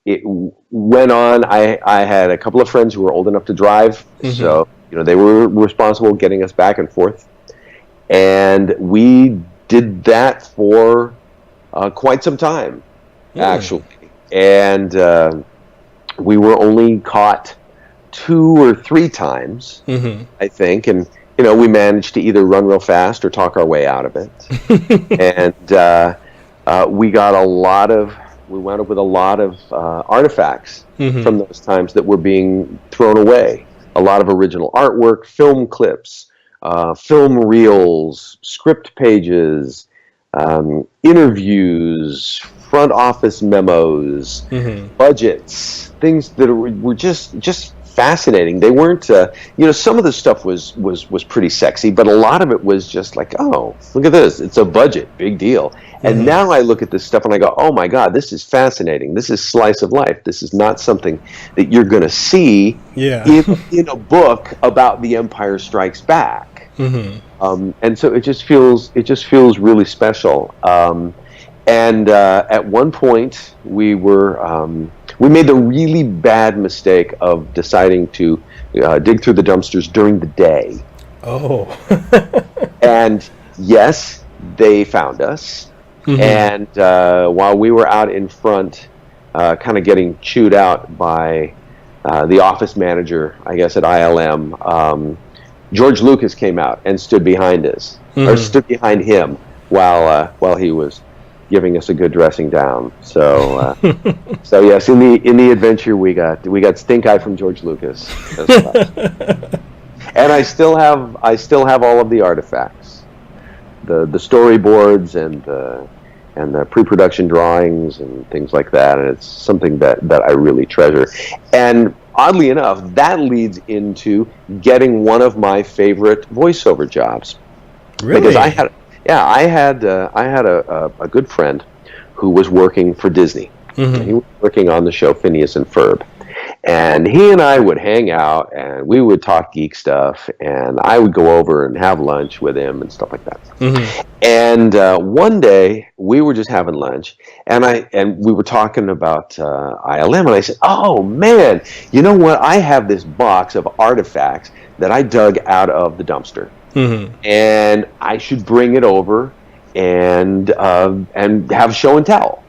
it went on. I had a couple of friends who were old enough to drive, so they were responsible getting us back and forth. And we did that for quite some time, actually. And we were only caught 2 or 3 times, I think, and we managed to either run real fast or talk our way out of it. And we wound up with a lot of artifacts from those times that were being thrown away. A lot of original artwork, film clips, film reels, script pages, interviews, front office memos, budgets, things that were just fascinating. They weren't, some of the stuff was pretty sexy, but a lot of it was just like, oh, look at this, it's a budget, big deal. And now I look at this stuff and I go, oh my God, this is fascinating. This is slice of life. This is not something that you're going to see in a book about The Empire Strikes Back. And so it just feels really special. And at one point, we made the really bad mistake of deciding to dig through the dumpsters during the day. Oh. And yes, they found us. And while we were out in front, kind of getting chewed out by the office manager, I guess, at ILM, George Lucas came out and stood behind us, or stood behind him while he was giving us a good dressing down. So so yes, in the adventure we got Stink Eye from George Lucas as well. And I still have all of the artifacts, the storyboards and the pre-production drawings and things like that, and it's something that I really treasure. And oddly enough, that leads into getting one of my favorite voiceover jobs. Really? Because I had a good friend who was working for Disney. Mm-hmm. He was working on the show Phineas and Ferb. And he and I would hang out, and we would talk geek stuff, and I would go over and have lunch with him and stuff like that. Mm-hmm. And one day, we were just having lunch, and we were talking about ILM, and I said, "Oh, man, you know what? I have this box of artifacts that I dug out of the dumpster, and I should bring it over and have show and tell."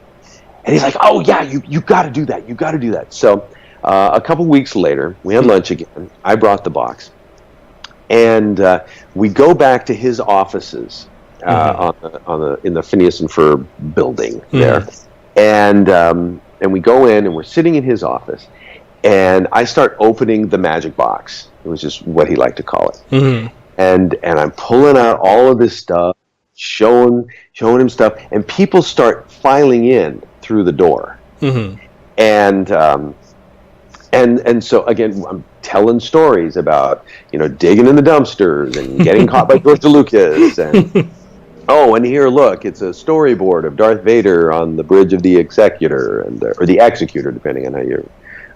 And he's like, "Oh, yeah, you got to do that. You got to do that." So a couple weeks later, we had lunch again. I brought the box, and we go back to his offices in the Phineas and Ferb building there, and we go in, and we're sitting in his office, and I start opening the magic box. It was just what he liked to call it, and I'm pulling out all of this stuff, showing him stuff, and people start filing in through the door, and so again, I'm telling stories about digging in the dumpsters and getting caught by George Lucas, and and here, look, it's a storyboard of Darth Vader on the bridge of the Executor, or the Executor, depending on how you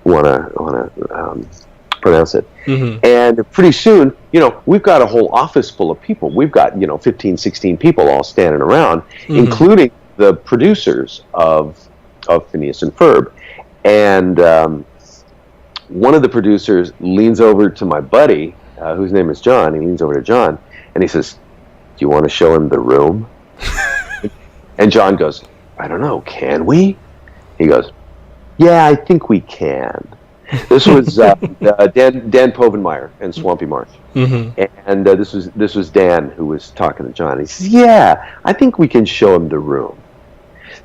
want to pronounce it. And pretty soon, we've got a whole office full of people. We've got 15, 16 people all standing around, including the producers of Phineas and Ferb, and one of the producers leans over to my buddy, whose name is John. He leans over to John, and he says, "Do you want to show him the room?" And John goes, "I don't know, can we?" He goes, "Yeah, I think we can." This was Dan Povenmire and Swampy Marsh, and this was Dan who was talking to John. He says, "Yeah, I think we can show him the room."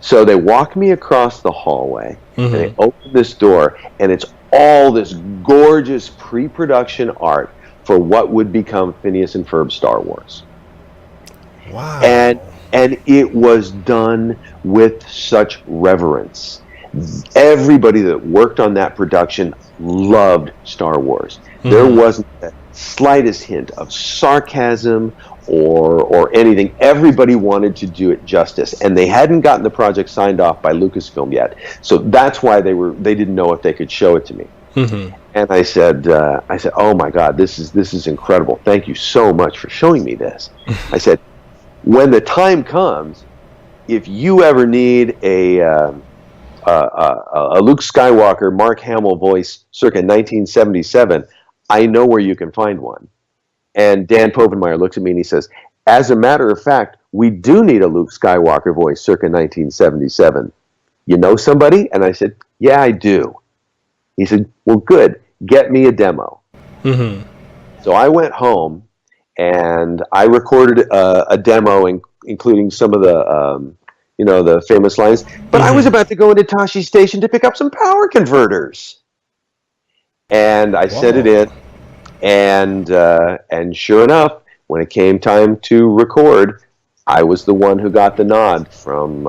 So they walk me across the hallway, and they open this door, and it's all this gorgeous pre-production art for what would become Phineas and Ferb Star Wars. Wow. And it was done with such reverence. Everybody that worked on that production loved Star Wars. There wasn't the slightest hint of sarcasm or anything. Everybody wanted to do it justice, and they hadn't gotten the project signed off by Lucasfilm yet. So that's why they didn't know if they could show it to me. And I said, "Oh my God, this is incredible. Thank you so much for showing me this." I said, "When the time comes, if you ever need a Luke Skywalker Mark Hamill voice circa 1977, I know where you can find one." And Dan Povenmire looks at me and he says, "As a matter of fact, we do need a Luke Skywalker voice circa 1977. You know somebody?" And I said, "Yeah, I do." He said, "Well, good. Get me a demo." So I went home and I recorded a demo, including some of the the famous lines. But I was about to go into Tashi Station to pick up some power converters, and I sent it in. And sure enough, when it came time to record, I was the one who got the nod from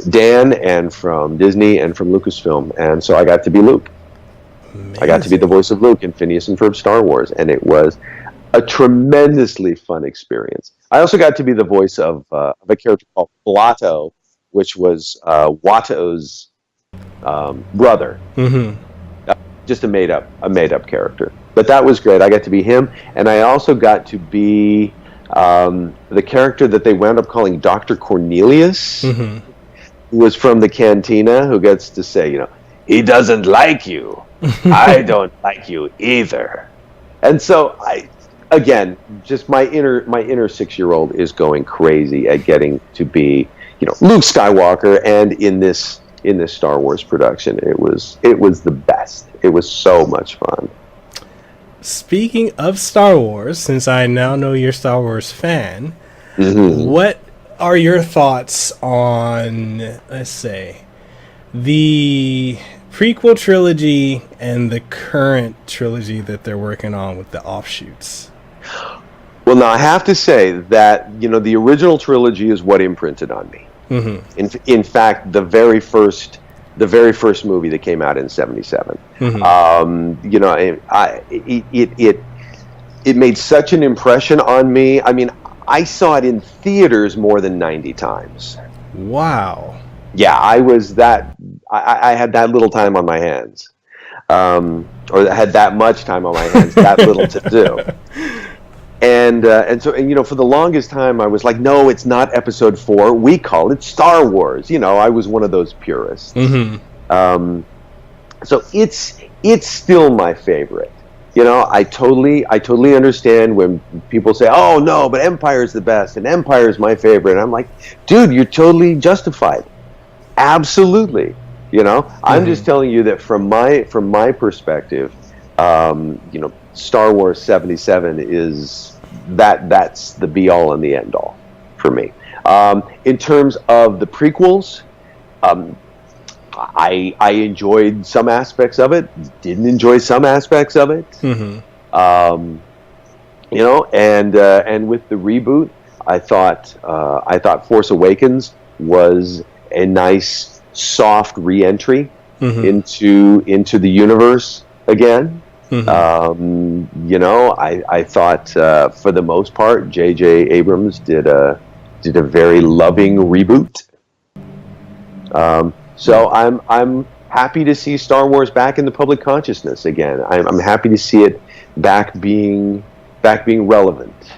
Dan and from Disney and from Lucasfilm, and so I got to be Luke. Amazing. I got to be the voice of Luke in Phineas and Ferb Star Wars, and it was a tremendously fun experience. I also got to be the voice of a character called Blotto, which was Watto's brother. Just a made up character, but that was great. I got to be him, and I also got to be the character that they wound up calling Dr. Cornelius, who was from the cantina, who gets to say, "He doesn't like you. I don't like you either." And so again, just my inner 6-year-old is going crazy at getting to be, Luke Skywalker, and in this Star Wars production, it was the best. It was so much fun. speaking of Star Wars, since I now know you're a Star Wars fan, what are your thoughts on, let's say, the prequel trilogy and the current trilogy that they're working on with the offshoots? Well, now I have to say that, the original trilogy is what imprinted on me. In fact, the very first movie that came out in '77, it made such an impression on me. I mean, I saw it in theaters more than 90 times. Wow. Yeah, I had that little time on my hands, or had that much time on my hands, that little to do. And so for the longest time I was like, no, it's not Episode 4. We call it Star Wars. I was one of those purists. So it's still my favorite. I totally understand when people say, oh no, but Empire's the best and Empire's my favorite. And I'm like, dude, you're totally justified. Absolutely. I'm just telling you that from my perspective, Star Wars 77 is that's the be all and the end all for me. In terms of the prequels, I enjoyed some aspects of it, didn't enjoy some aspects of it. And with the reboot, I thought Force Awakens was a nice soft re-entry into the universe again. I thought for the most part J.J. Abrams did a very loving reboot. So I'm happy to see Star Wars back in the public consciousness again. I'm happy to see it back being relevant.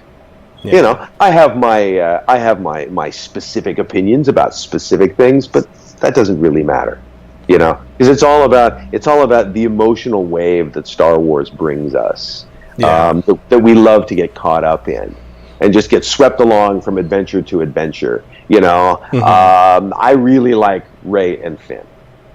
Yeah. I have my specific opinions about specific things, but that doesn't really matter. Because it's all about the emotional wave that Star Wars brings us, that we love to get caught up in, and just get swept along from adventure to adventure. I really like Rey and Finn.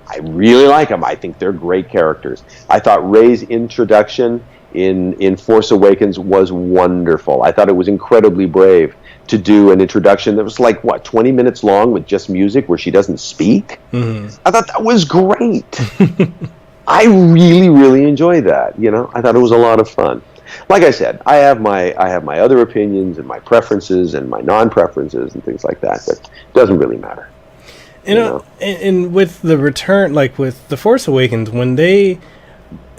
I really like them. I think they're great characters. I thought Rey's introduction in Force Awakens was wonderful. I thought it was incredibly brave to do an introduction that was 20 minutes long with just music where she doesn't speak. I thought that was great. I really, really enjoyed that. I thought it was a lot of fun. Like I said, I have my other opinions and my preferences and my non-preferences and things like that, but it doesn't really matter. And with the return, like with The Force Awakens, when they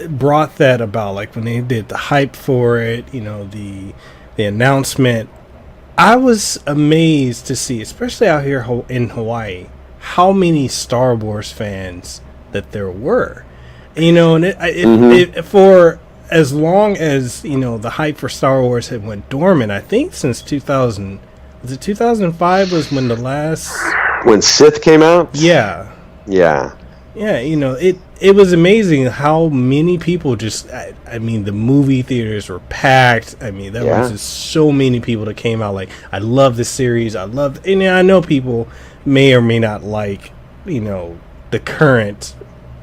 brought that about, like when they did the hype for it, the announcement, I was amazed to see, especially out here in Hawaii, how many Star Wars fans that there were. And for as long as the hype for Star Wars had went dormant, I think since 2000, was it 2005 was when when Sith came out? Yeah. It was amazing how many people the movie theaters were packed. There was just so many people that came out like, I love this series. And I know people may or may not like, the current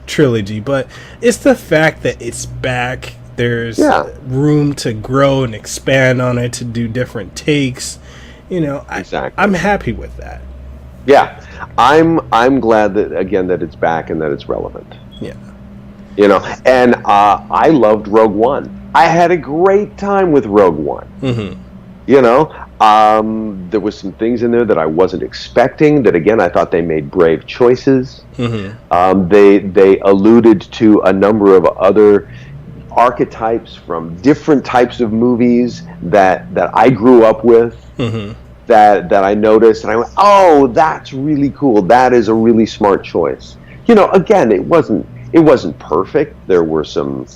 trilogy, but it's the fact that it's back. There's room to grow and expand on it, to do different takes. Exactly. I'm happy with that. Yeah, I'm glad that it's back and that it's relevant. Yeah. And I loved Rogue One. I had a great time with Rogue One. There was some things in there that I wasn't expecting, that again I thought they made brave choices. They alluded to a number of other archetypes from different types of movies that I grew up with. That I noticed, and I went, oh, that's really cool. That is a really smart choice. Again, it wasn't perfect. There were some.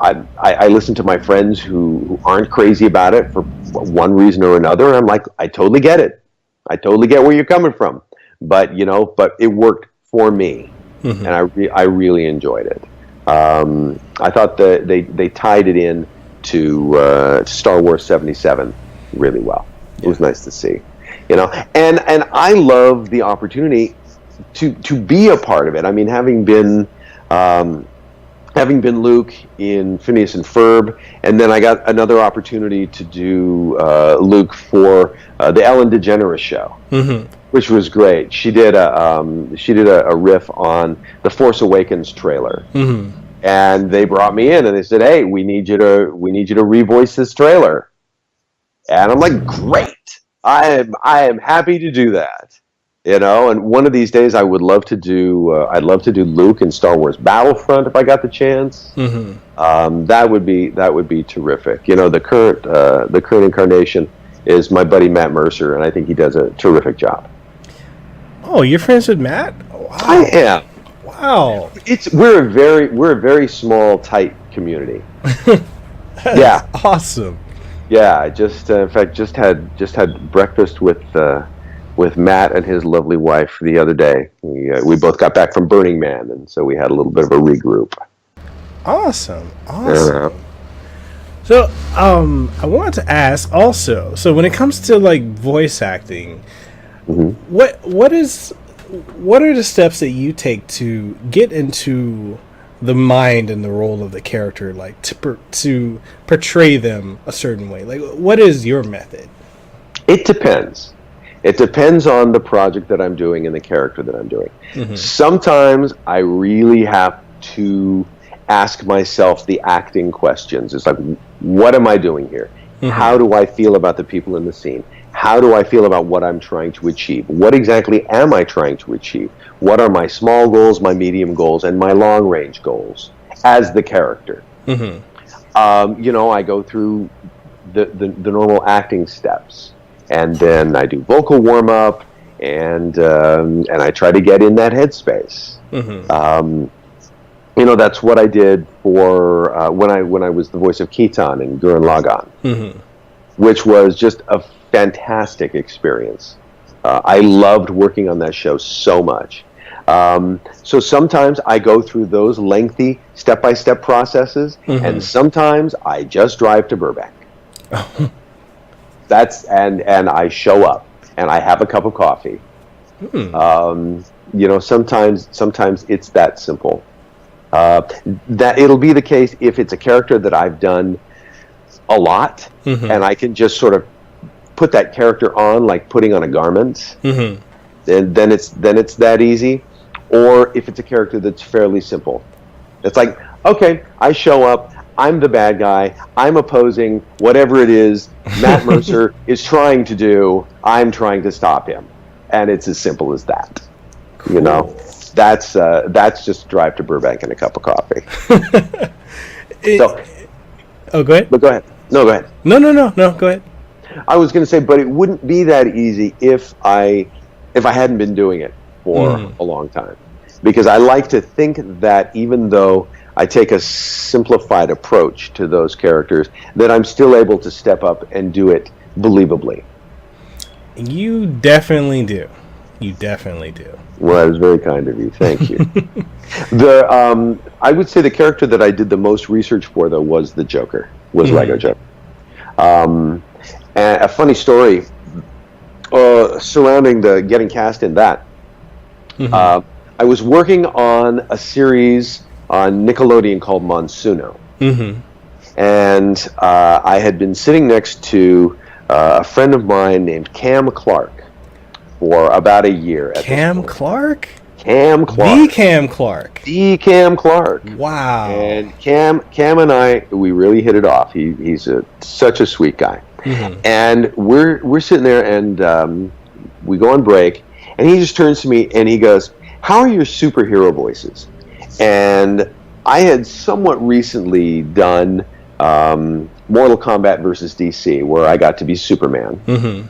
I listened to my friends who aren't crazy about it for one reason or another, and I'm like, I totally get it. I totally get where you're coming from. But it worked for me, and I really enjoyed it. I thought they tied it in to Star Wars 77 really well. It was nice to see, and I love the opportunity to be a part of it. I mean, having been having been Luke in Phineas and Ferb, and then I got another opportunity to do Luke for the Ellen DeGeneres show, which was great. She did a riff on the Force Awakens trailer, and they brought me in and they said, "Hey, we need you to revoice this trailer," and I'm like, "Great! I am happy to do that." You know, and one of these days I would love to do. I'd love to do Luke in Star Wars Battlefront if I got the chance. That would be terrific. You know, the current incarnation is my buddy Matt Mercer, and I think he does a terrific job. Oh, you're friends with Matt? Wow. I am. Wow. We're a very small, tight community. Yeah. Awesome. Yeah, I just in fact just had breakfast with Matt and his lovely wife the other day. We both got back from Burning Man, and so we had a little bit of a regroup. Awesome. So, I wanted to ask also. So, when it comes to like voice acting, what are the steps that you take to get into the mind and the role of the character, like to portray them a certain way? Like, what is your method? It depends. It depends on the project that I'm doing and the character that I'm doing. Sometimes I really have to ask myself the acting questions. It's like, what am I doing here? How do I feel about the people in the scene? How do I feel about what I'm trying to achieve? What exactly am I trying to achieve? What are my small goals, my medium goals, and my long-range goals as the character? You know, I go through the normal acting steps. And then I do vocal warm up, and I try to get in that headspace. You know, that's what I did for when I was the voice of Keaton in Gurren Lagann, which was just a fantastic experience. I loved working on that show so much. So sometimes I go through those lengthy step-by-step processes, and sometimes I just drive to Burbank. And I show up and I have a cup of coffee. You know, sometimes it's that simple. That it'll be the case if it's a character that I've done a lot, and I can just sort of put that character on like putting on a garment. Then it's that easy. Or if it's a character that's fairly simple, it's like, okay, I show up. I'm the bad guy. I'm opposing whatever it is Matt Mercer is trying to do. I'm trying to stop him, and it's as simple as that. Cool. You know, that's just a drive to Burbank and a cup of coffee. Oh, go ahead. But go ahead. No, go ahead. No. Go ahead. I was going to say, but it wouldn't be that easy if I hadn't been doing it for a long time, because I like to think that even though I take a simplified approach to those characters, that I'm still able to step up and do it believably. You definitely do. Well, that was very kind of you. Thank you. I would say the character that I did the most research for, though, was the Joker, Lego Joker. And a funny story surrounding the getting cast in that. I was working on a series on Nickelodeon called Monsuno. And I had been sitting next to a friend of mine named Cam Clark for about a year. Cam Clark? Cam Clark. The Cam Clark. Wow. And Cam and I, we really hit it off. He's such a sweet guy. And we're sitting there, and we go on break, and he just turns to me and he goes, "How are your superhero voices?" And I had somewhat recently done Mortal Kombat versus DC, where I got to be Superman.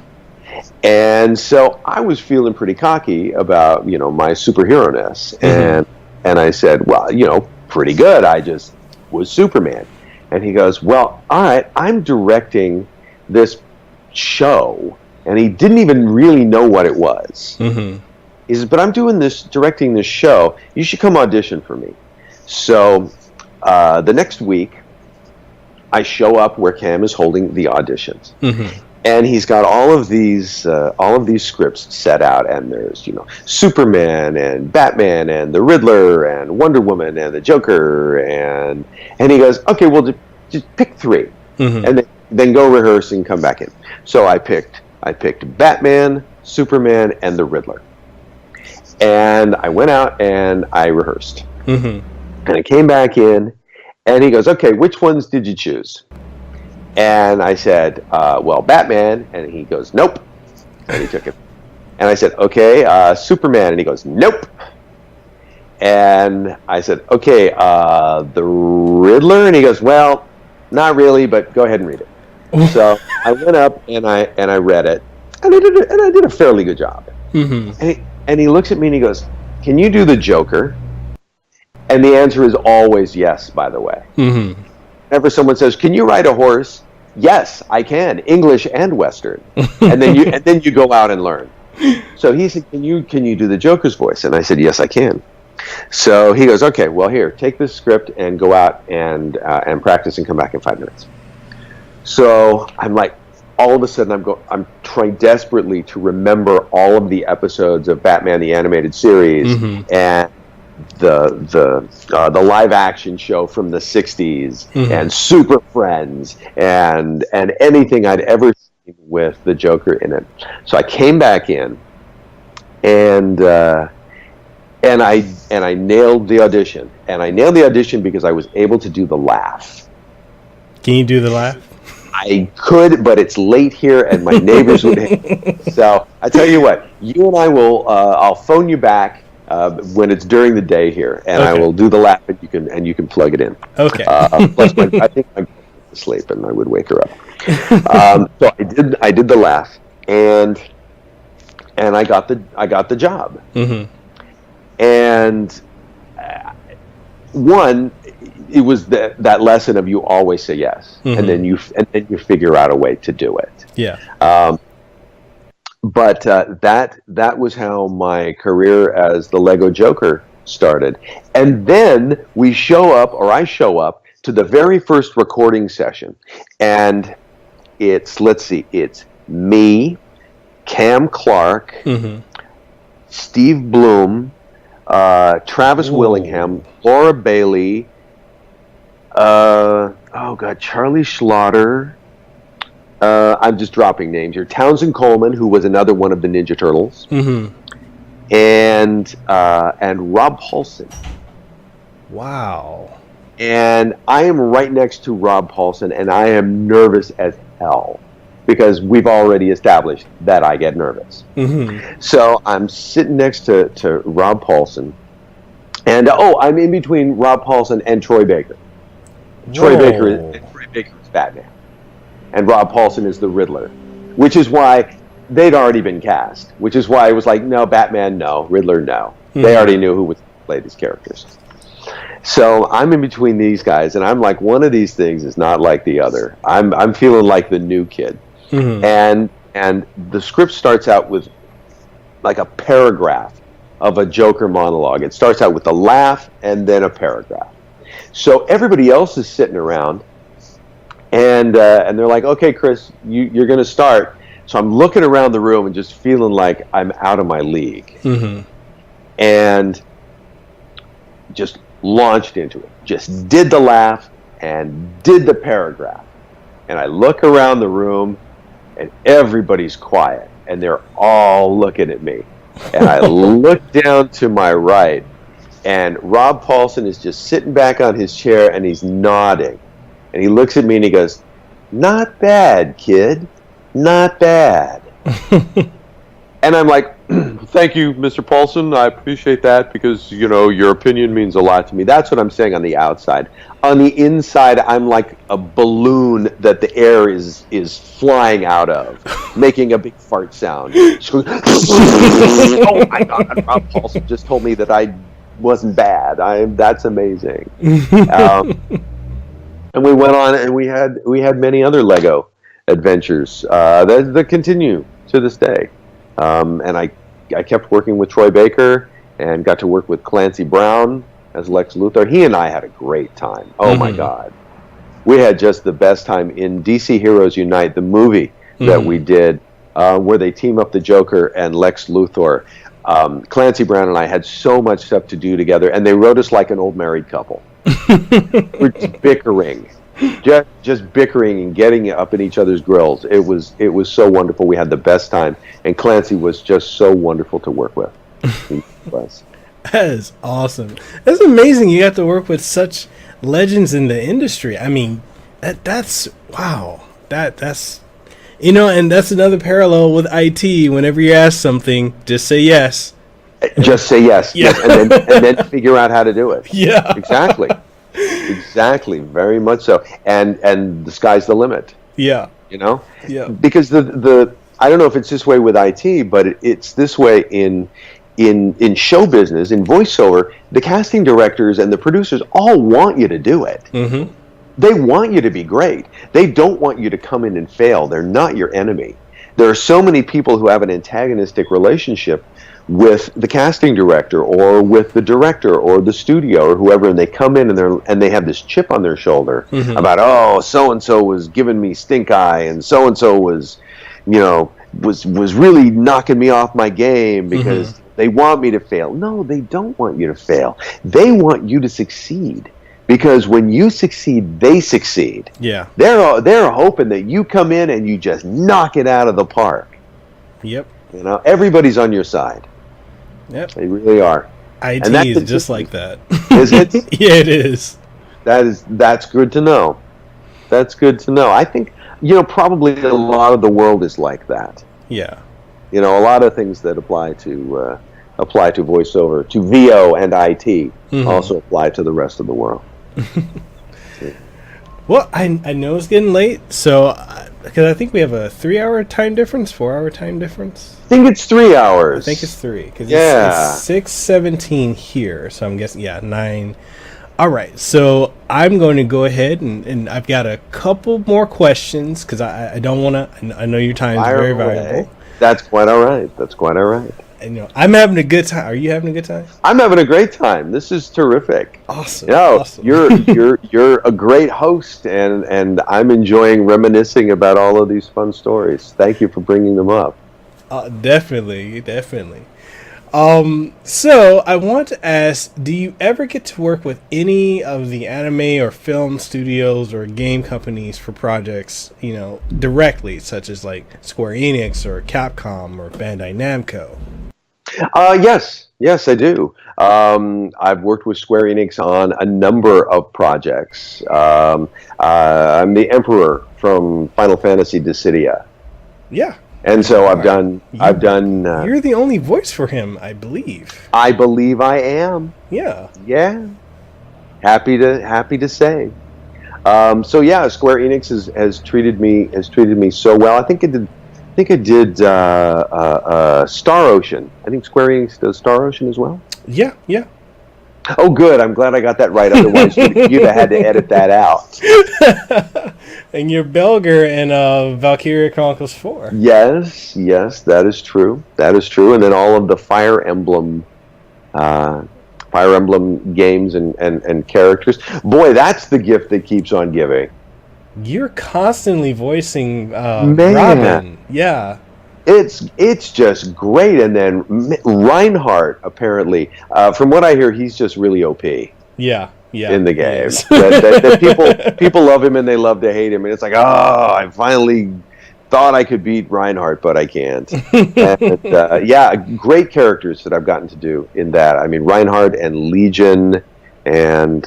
And so I was feeling pretty cocky about, my superhero-ness. And I said, well, pretty good. I just was Superman. And he goes, well, all right, I'm directing this show. And he didn't even really know what it was. He says, but I'm directing this show. You should come audition for me. So the next week, I show up where Cam is holding the auditions. And he's got all of these scripts set out, and there's Superman and Batman and the Riddler and Wonder Woman and the Joker, and he goes, okay, well just pick 3, and then go rehearse and come back in. So I picked Batman, Superman, and the Riddler, and I went out and I rehearsed, and I came back in, and he goes, okay, which ones did you choose? And I said, well, Batman. And he goes, nope. And he took it. And I said, okay, Superman. And he goes, nope. And I said, okay, the Riddler. And he goes, well, not really, but go ahead and read it. So I went up and I read it. And I did a fairly good job. And he looks at me and he goes, can you do the Joker? And the answer is always yes, by the way. Whenever someone says, can you ride a horse? Yes, I can, English and Western. And then you go out and learn. So he said, can you do the Joker's voice? And I said, yes, I can. So he goes, okay, well, here, take this script and go out and practice and come back in 5 minutes. So I'm like, all of a sudden I'm trying desperately to remember all of the episodes of Batman the Animated Series and the live action show from the 60s and Super Friends and anything I'd ever seen with the Joker in it. So I came back in and I nailed the audition. And I nailed the audition because I was able to do the laugh. Can you do the laugh? I could, but it's late here, and my neighbors would hate me. So I tell you what, you and I will. I'll phone you back when it's during the day here, and I will do the laugh, and you can plug it in. Okay. Plus, I think I'm asleep, and I would wake her up. So I did the laugh, and I got the job. And one, it was that lesson of you always say yes, and then you figure out a way to do it. Yeah. But that was how my career as the Lego Joker started. And then I show up to the very first recording session, and it's me, Cam Clark, Steve Bloom, Travis Willingham, Laura Bailey, Charlie Schlatter. I'm just dropping names here. Townsend Coleman, who was another one of the Ninja Turtles, and Rob Paulson. Wow. And I am right next to Rob Paulson, and I am nervous as hell because we've already established that I get nervous. So I'm sitting next to Rob Paulson, and I'm in between Rob Paulson and Troy Baker. Troy Baker is Batman, and Rob Paulson is the Riddler, which is why they'd already been cast, which is why it was like, no, Batman, no, Riddler, no. They already knew who would play these characters. So I'm in between these guys, and I'm like, one of these things is not like the other. I'm feeling like the new kid. And the script starts out with like a paragraph of a Joker monologue. It starts out with a laugh and then a paragraph. So everybody else is sitting around, and they're like, okay, Chris, you're going to start. So I'm looking around the room and just feeling like I'm out of my league. And just launched into it. Just did the laugh and did the paragraph. And I look around the room, and everybody's quiet, and they're all looking at me. And I look down to my right, and Rob Paulson is just sitting back on his chair, and he's nodding. And he looks at me and he goes, "Not bad, kid. Not bad." And I'm like, "Thank you, Mr. Paulson. I appreciate that because, your opinion means a lot to me." That's what I'm saying on the outside. On the inside, I'm like a balloon that the air is flying out of, making a big fart sound. Oh my God, Rob Paulson just told me that I wasn't bad. That's amazing. And we went on, and we had many other Lego adventures that continue to this day. And I kept working with Troy Baker and got to work with Clancy Brown as Lex Luthor. He and I had a great time. Oh my God. We had just the best time in DC Heroes Unite, the movie that we did, where they team up the Joker and Lex Luthor. Clancy Brown and I had so much stuff to do together, and they wrote us like an old married couple. We're just bickering. Just bickering and getting up in each other's grills. It was so wonderful. We had the best time, and Clancy was just so wonderful to work with. He was. That is awesome. That's amazing. You got to work with such legends in the industry. I mean, that's wow. That's and that's another parallel with IT. Whenever you ask something, just say yes. Just say yes. Yeah. Yes, and then figure out how to do it. Yeah. Exactly. Very much so. And the sky's the limit. Yeah. Yeah. Because the I don't know if it's this way with IT, but it's this way in show business, in voiceover. The casting directors and the producers all want you to do it. Mm-hmm. They want you to be great. They don't want you to come in and fail. They're not your enemy. There are so many people who have an antagonistic relationship with the casting director or with the director or the studio or whoever, and they come in and they have this chip on their shoulder about, so and so was giving me stink eye, and so was was really knocking me off my game because they want me to fail. No, they don't want you to fail. They want you to succeed. Because when you succeed, they succeed. Yeah, they're hoping that you come in and you just knock it out of the park. Yep. Everybody's on your side. Yep. They really are. IT is just like that. Is it? Yeah, it is. That's good to know. That's good to know. I think probably a lot of the world is like that. Yeah. A lot of things that apply to voiceover, to VO and IT also apply to the rest of the world. Well, I know it's getting late, so because I think we have a 3-hour time difference, 4-hour time difference. I think it's 3 hours. I think it's 3 because it's 6:17 here, so I'm guessing 9. All right, so I'm going to go ahead and I've got a couple more questions because I don't want to. I know your time is very valuable. That's quite all right. And, I'm having a good time. Are you having a good time? I'm having a great time. This is terrific. Awesome. Awesome. You're a great host, and I'm enjoying reminiscing about all of these fun stories. Thank you for bringing them up. Definitely. So I want to ask, do you ever get to work with any of the anime or film studios or game companies for projects, directly, such as like Square Enix or Capcom or Bandai Namco? Yes, I do. I've worked with Square Enix on a number of projects. I'm the Emperor from Final Fantasy Dissidia. Yeah. And so I've done. You're the only voice for him, I believe. I believe I am. Yeah. Yeah. Happy to say. Square Enix has treated me so well. I think it did Star Ocean. I think Square Enix does Star Ocean as well. Yeah. Oh, good. I'm glad I got that right. Otherwise, you'd have had to edit that out. And you're Belger in Valkyria Chronicles 4. Yes, that is true. And then all of the Fire Emblem games and characters. Boy, that's the gift that keeps on giving. You're constantly voicing Robin. Yeah. It's just great. And then Reinhardt, apparently, from what I hear, he's just really OP. Yeah. In the game. that people love him and they love to hate him. And it's like, I finally thought I could beat Reinhardt, but I can't. And, great characters that I've gotten to do in that. I mean, Reinhardt and Legion, and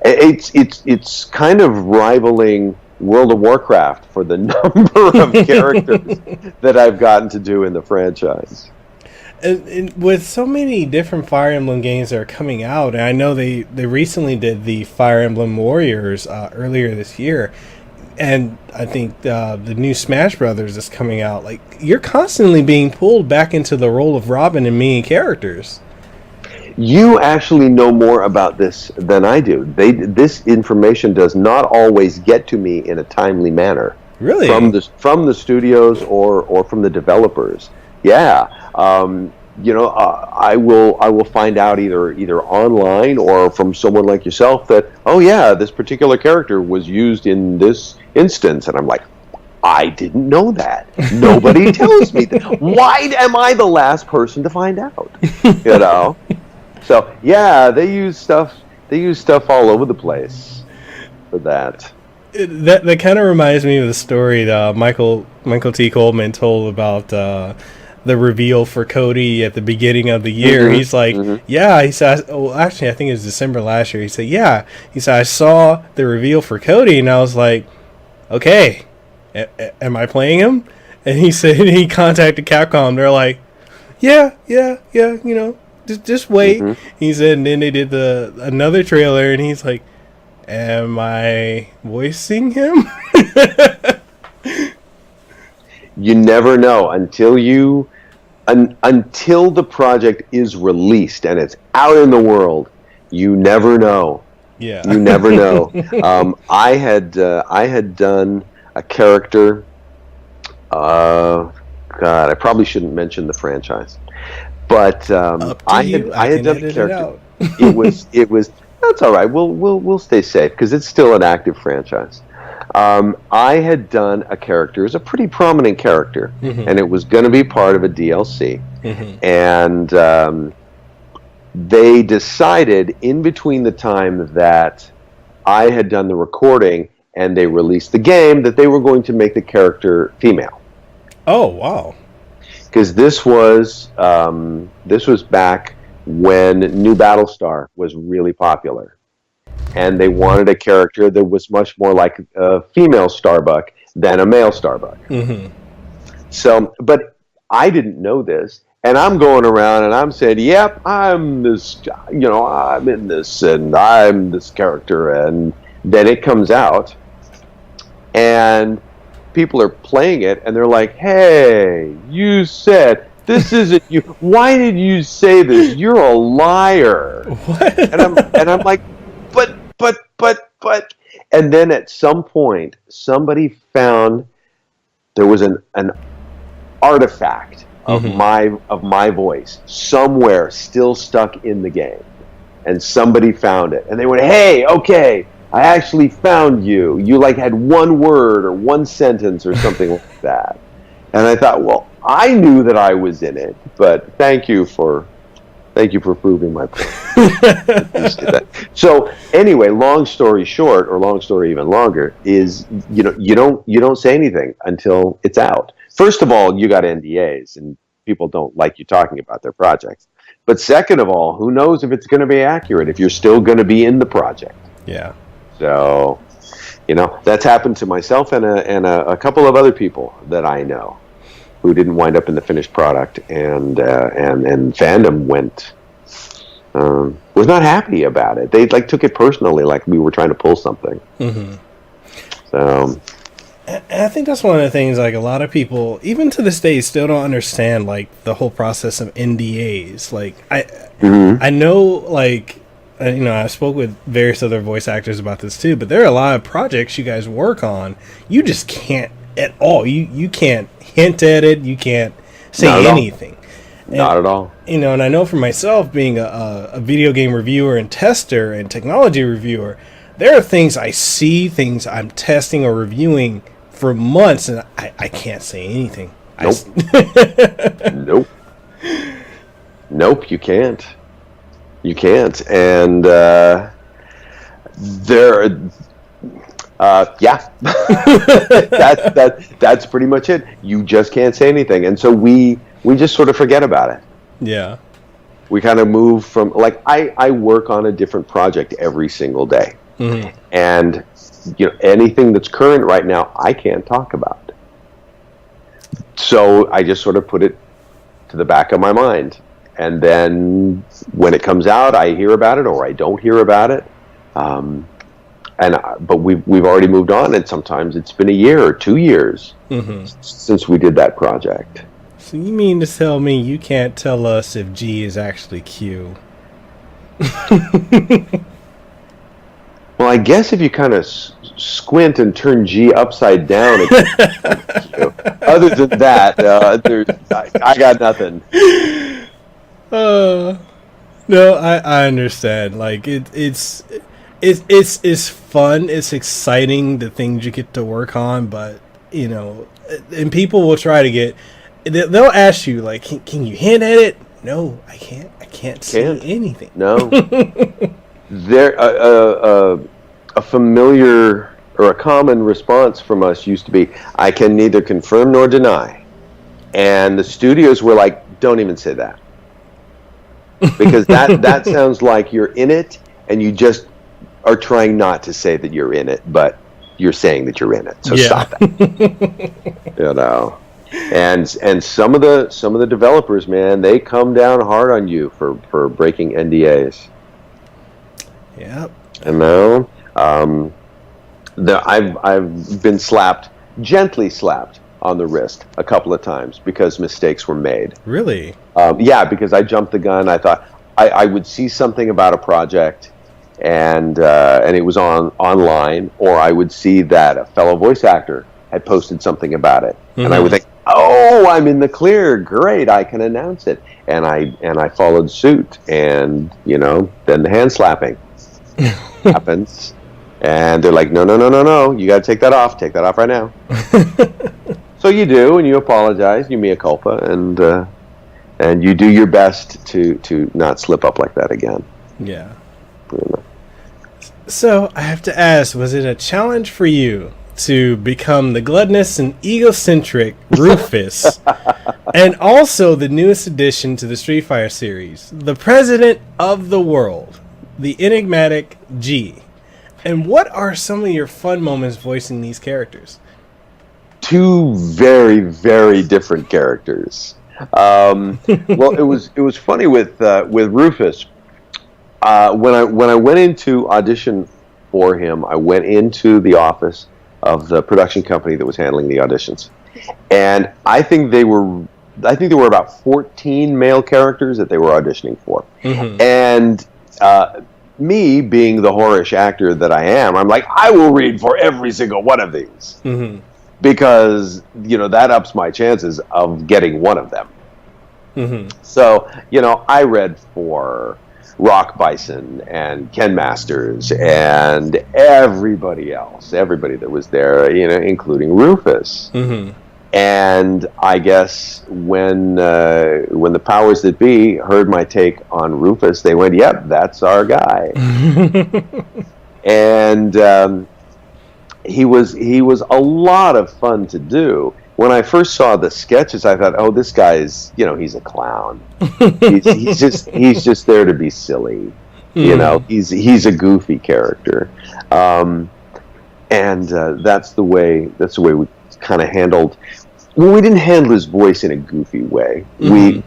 it's kind of rivaling World of Warcraft for the number of characters that I've gotten to do in the franchise. And with so many different Fire Emblem games that are coming out, and I know they recently did the Fire Emblem Warriors earlier this year, and I think the new Smash Brothers is coming out. Like, you're constantly being pulled back into the role of Robin in many characters. You actually know more about this than I do. This information does not always get to me in a timely manner. Really? From the studios or from the developers. Yeah. I will find out either online or from someone like yourself that, this particular character was used in this instance, and I'm like, I didn't know that. Nobody tells me that. Why am I the last person to find out? So yeah, they use stuff all over the place for that. That kind of reminds me of the story that Michael T. Coleman told about the reveal for Cody at the beginning of the year. Mm-hmm. He's like, yeah, he said, well, actually, I think it was December last year. He said, yeah. He said, I saw the reveal for Cody, and I was like, okay, am I playing him? And he said he contacted Capcom. They're like, yeah, just wait. Mm-hmm. He said, and then they did another trailer, and he's like, am I voicing him? You never know until the project is released and it's out in the world. You never know. Yeah, you never know. I had done a character. God, I probably shouldn't mention the franchise, but I had done a character. It was. That's all right. We'll stay safe because it's still an active franchise. I had done a character, it was a pretty prominent character, and it was going to be part of a DLC. And they decided in between the time that I had done the recording and they released the game that they were going to make the character female. Oh, wow. Because this was back when New Battlestar was really popular. And they wanted a character that was much more like a female Starbuck than a male Starbuck. So, but I didn't know this, and I'm going around and I'm saying, "Yep, I'm this. I'm in this, and I'm this character." And then it comes out, and people are playing it, and they're like, "Hey, you said this isn't you. Why did you say this? You're a liar." What? And I'm like, but, and then at some point, somebody found there was an artifact of my voice somewhere still stuck in the game, and somebody found it, and they went, "Hey, okay, I actually found you. You like had one word or one sentence or something like that." And I thought, well, I knew that I was in it, but thank you for proving my point. So anyway, long story short, or long story even longer, is you don't say anything until it's out. First of all, you got NDAs, and people don't like you talking about their projects. But second of all, who knows if it's going to be accurate, if you're still going to be in the project. Yeah. So, that's happened to myself and a couple of other people that I know who didn't wind up in the finished product, and fandom was not happy about it. They took it personally, like we were trying to pull something. So, and I think that's one of the things. Like a lot of people, even to this day, still don't understand the whole process of NDAs. I know, I spoke with various other voice actors about this too. But there are a lot of projects you guys work on. You just can't at all. You can't hint at it. You can't say anything. Not at all. And I know for myself, being a video game reviewer and tester and technology reviewer, there are things I see, things I'm testing or reviewing for months, and I can't say anything. Nope. Nope, you can't. You can't. And that's pretty much it. You just can't say anything, and so we just sort of forget about it. Yeah, we kind of move from I work on a different project every single day, and anything that's current right now I can't talk about. So I just sort of put it to the back of my mind, and then when it comes out, I hear about it or I don't hear about it. But we've already moved on, and sometimes it's been a year or 2 years since we did that project. So you mean to tell me you can't tell us if G is actually Q? Well, I guess if you kind of squint and turn G upside down, it's Q. Other than that, I got nothing. No, I understand. It's fun. It's exciting, the things you get to work on, but and people will try to get, they'll ask you, like, can you hint at it? No, I can't. I can't see anything. No. There, a familiar or a common response from us used to be, I can neither confirm nor deny. And the studios were like, don't even say that. Because that sounds like you're in it, and you just are trying not to say that you're in it, but you're saying that you're in it. So stop that. And some of the developers, man, they come down hard on you for breaking NDAs. Yep. I've been gently slapped on the wrist a couple of times because mistakes were made. Really? Yeah, because I jumped the gun. I thought I would see something about a project, and it was online, or I would see that a fellow voice actor had posted something about it, and I would think, oh, I'm in the clear. Great, I can announce it, and I followed suit, and then the hand slapping happens, and they're like, no, you got to take that off right now. So you do, and you apologize, you mea culpa, and you do your best to not slip up like that again. Yeah. So I have to ask, was it a challenge for you to become the gluttonous and egocentric Rufus, and also the newest addition to the Street Fighter series, the president of the world, the enigmatic G? And what are some of your fun moments voicing these characters? Two very, very different characters. Well, it was funny with Rufus. When I went into audition for him, I went into the office of the production company that was handling the auditions, and I think there were about 14 male characters that they were auditioning for, and me being the whorish actor that I am, I'm like, I will read for every single one of these, because that ups my chances of getting one of them. So I read for Rock Bison and Ken Masters and everybody that was there, including Rufus. And I guess when the powers that be heard my take on Rufus, they went, "Yep, that's our guy." And he was a lot of fun to do. When I first saw the sketches, I thought, "Oh, this guy is, he's a clown. he's just there to be silly. He's a goofy character." And that's the way we kind of handled. Well, we didn't handle his voice in a goofy way. We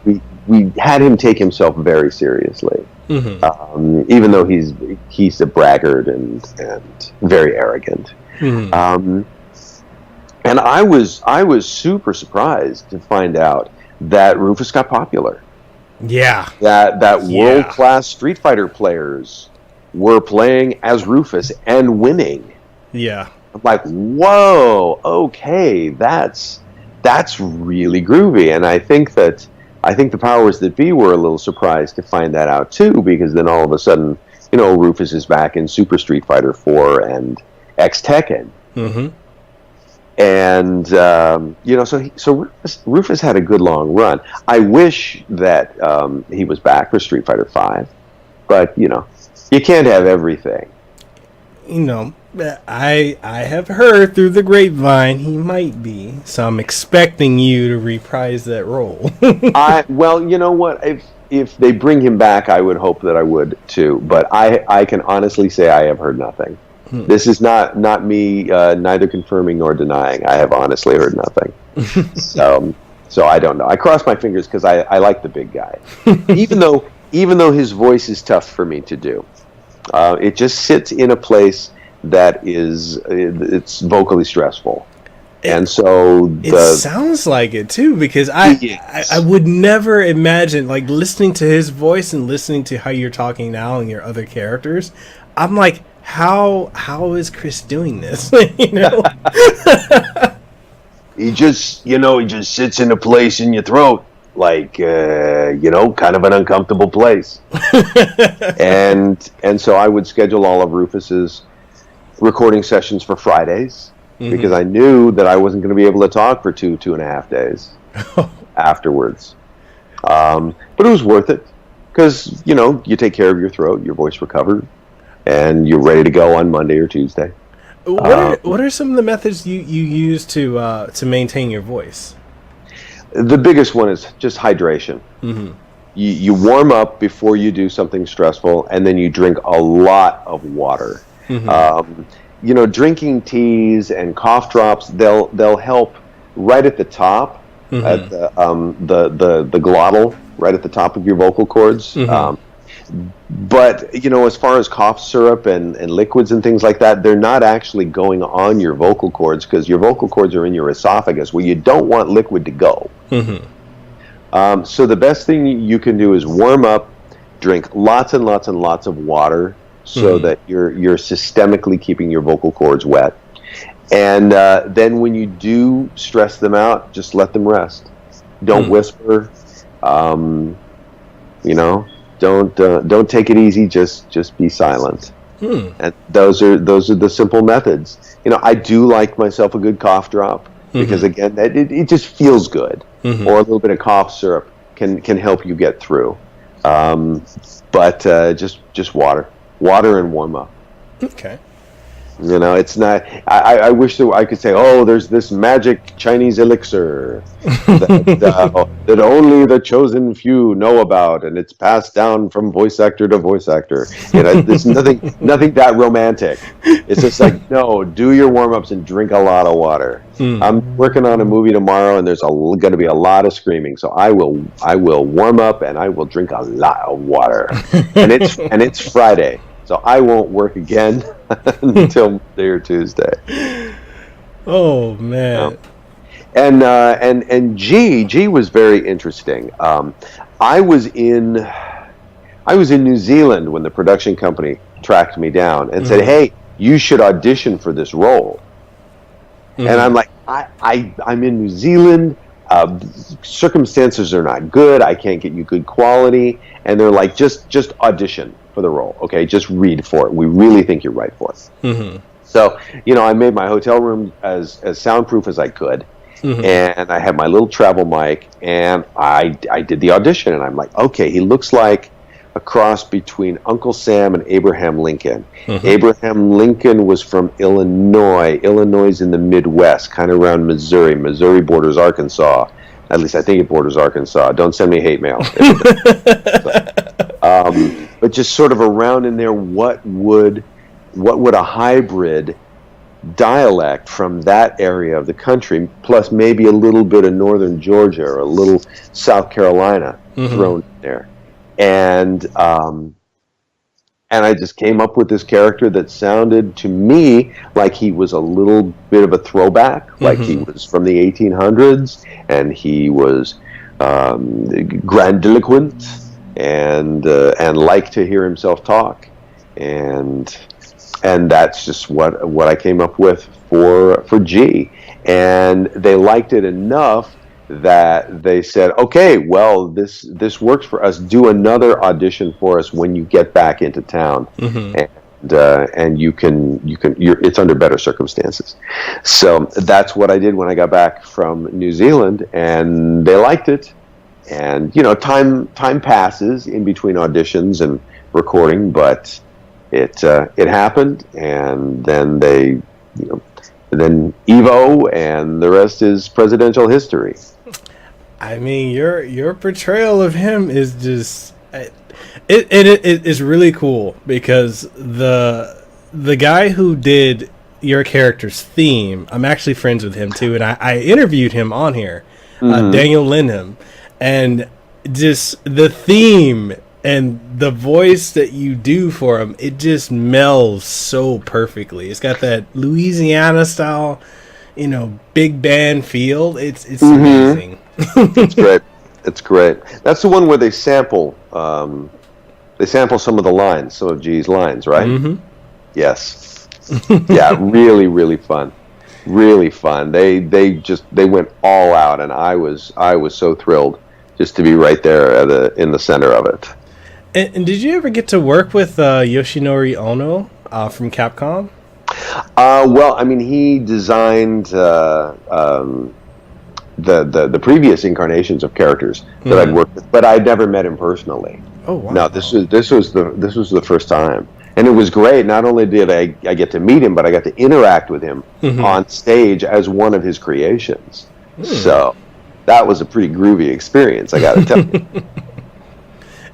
had him take himself very seriously, even though he's a braggart and very arrogant. And I was super surprised to find out that Rufus got popular. Yeah. That world-class Street Fighter players were playing as Rufus and winning. Yeah. I'm like, whoa, okay, that's really groovy. And I think the powers that be were a little surprised to find that out too, because then all of a sudden, Rufus is back in Super Street Fighter 4 and X Tekken. And so Rufus had a good long run. I wish that he was back for Street Fighter 5, but you can't have everything. I have heard through the grapevine he might be, so I'm expecting you to reprise that role. Well, you know what? If they bring him back, I would hope that I would too. But I can honestly say I have heard nothing. This is not me neither confirming nor denying. I have honestly heard nothing. So I don't know. I cross my fingers because I like the big guy, even though his voice is tough for me to do. It just sits in a place that it's vocally stressful, and so it sounds like it too, because I would never imagine, like, listening to his voice and listening to how you're talking now and your other characters. I'm like, how is Chris doing this? He just sits in a place in your throat, like kind of an uncomfortable place. and so I would schedule all of Rufus's recording sessions for Fridays, because I knew that I wasn't going to be able to talk for 2.5 days afterwards. But it was worth it because, you take care of your throat, your voice recovered, and you're ready to go on Monday or Tuesday. What are some of the methods you use to maintain your voice? The biggest one is just hydration. Mm-hmm. You warm up before you do something stressful, and then you drink a lot of water. Mm-hmm. Drinking teas and cough drops, they'll help right at the top, mm-hmm. at the glottal, right at the top of your vocal cords. Mm-hmm. But, as far as cough syrup and liquids and things like that, they're not actually going on your vocal cords because your vocal cords are in your esophagus where you don't want liquid to go. Mm-hmm. So the best thing you can do is warm up, drink lots and lots and lots of water so mm-hmm. that you're systemically keeping your vocal cords wet. And then when you do stress them out, just let them rest. Don't whisper. Don't take it easy. Just be silent. And those are the simple methods. I do like myself a good cough drop because again, it just feels good. Mm-hmm. Or a little bit of cough syrup can help you get through. But just water and warm up. Okay. It's not. I wish that I could say, there's this magic Chinese elixir that only the chosen few know about, and it's passed down from voice actor to voice actor. There's nothing that romantic. It's just like, no, do your warm ups and drink a lot of water. I'm working on a movie tomorrow, and there's going to be a lot of screaming, so I will warm up and I will drink a lot of water, and it's Friday. So I won't work again until Monday or Tuesday. Oh man! And G was very interesting. I was in New Zealand when the production company tracked me down and said, "Hey, you should audition for this role." And I'm like, I'm in New Zealand. Circumstances are not good. I can't get you good quality. And they're like, just audition for the role. Okay, just read for it. We really think you're right for it. Mm-hmm. So, I made my hotel room as soundproof as I could. Mm-hmm. And I had my little travel mic, and I did the audition. And I'm like, okay, he looks like a cross between Uncle Sam and Abraham Lincoln. Mm-hmm. Abraham Lincoln was from Illinois. Illinois is in the Midwest, kind of around Missouri. Missouri borders Arkansas. At least I think it borders Arkansas. Don't send me hate mail. But just sort of around in there, what would a hybrid dialect from that area of the country, plus maybe a little bit of northern Georgia or a little South Carolina thrown in there. And I just came up with this character that sounded to me like he was a little bit of a throwback, like he was from the 1800s, and he was grandiloquent and liked to hear himself talk, and that's just what I came up with for G, and they liked it enough that they said, okay, well, this works for us. Do another audition for us when you get back into town, and you can it's under better circumstances. So that's what I did when I got back from New Zealand, and they liked it. And time passes in between auditions and recording, but it happened, and then then Evo, and the rest is presidential history. I mean, your portrayal of him is just it is really cool because the guy who did your character's theme, I'm actually friends with him too, and I interviewed him on here, Daniel Linham, and just the theme and the voice that you do for him, it just melds so perfectly. It's got that Louisiana style, big band feel. It's amazing. It's great. It's great. That's the one where they sample some of the lines, some of G's lines, right? Mm-hmm. Yes. Yeah, really, really fun. Really fun. They went all out, and I was so thrilled just to be right there in the center of it. And did you ever get to work with Yoshinori Ono from Capcom? Well, I mean, he designed the previous incarnations of characters that I'd worked with, but I'd never met him personally. Oh wow! No, this was the first time, and it was great. Not only did I get to meet him, but I got to interact with him on stage as one of his creations. So that was a pretty groovy experience, I got to tell you.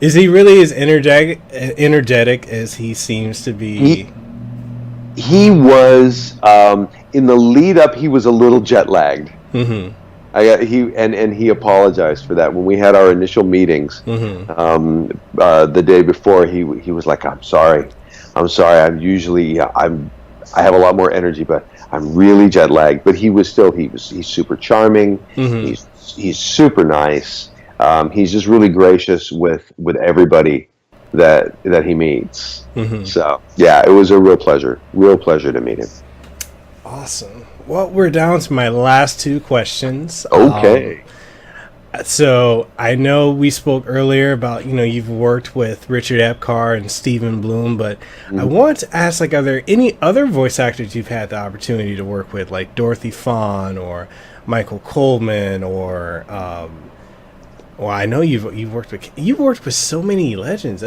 Is he really as energetic as he seems to be? He was in the lead up. He was a little jet lagged. He apologized for that when we had our initial meetings. The day before, he was like, "I'm sorry. I have a lot more energy, but I'm really jet lagged." But he's super charming. He's super nice. He's just really gracious with everybody that he meets. So yeah, it was a real pleasure to meet him. Awesome. Well, we're down to my last two questions. Okay. So I know we spoke earlier about, you've worked with Richard Epcar and Stephen Bloom, but I want to ask, are there any other voice actors you've had the opportunity to work with, like Dorothy Fawn or Michael Coleman, or well, I know you've worked with so many legends.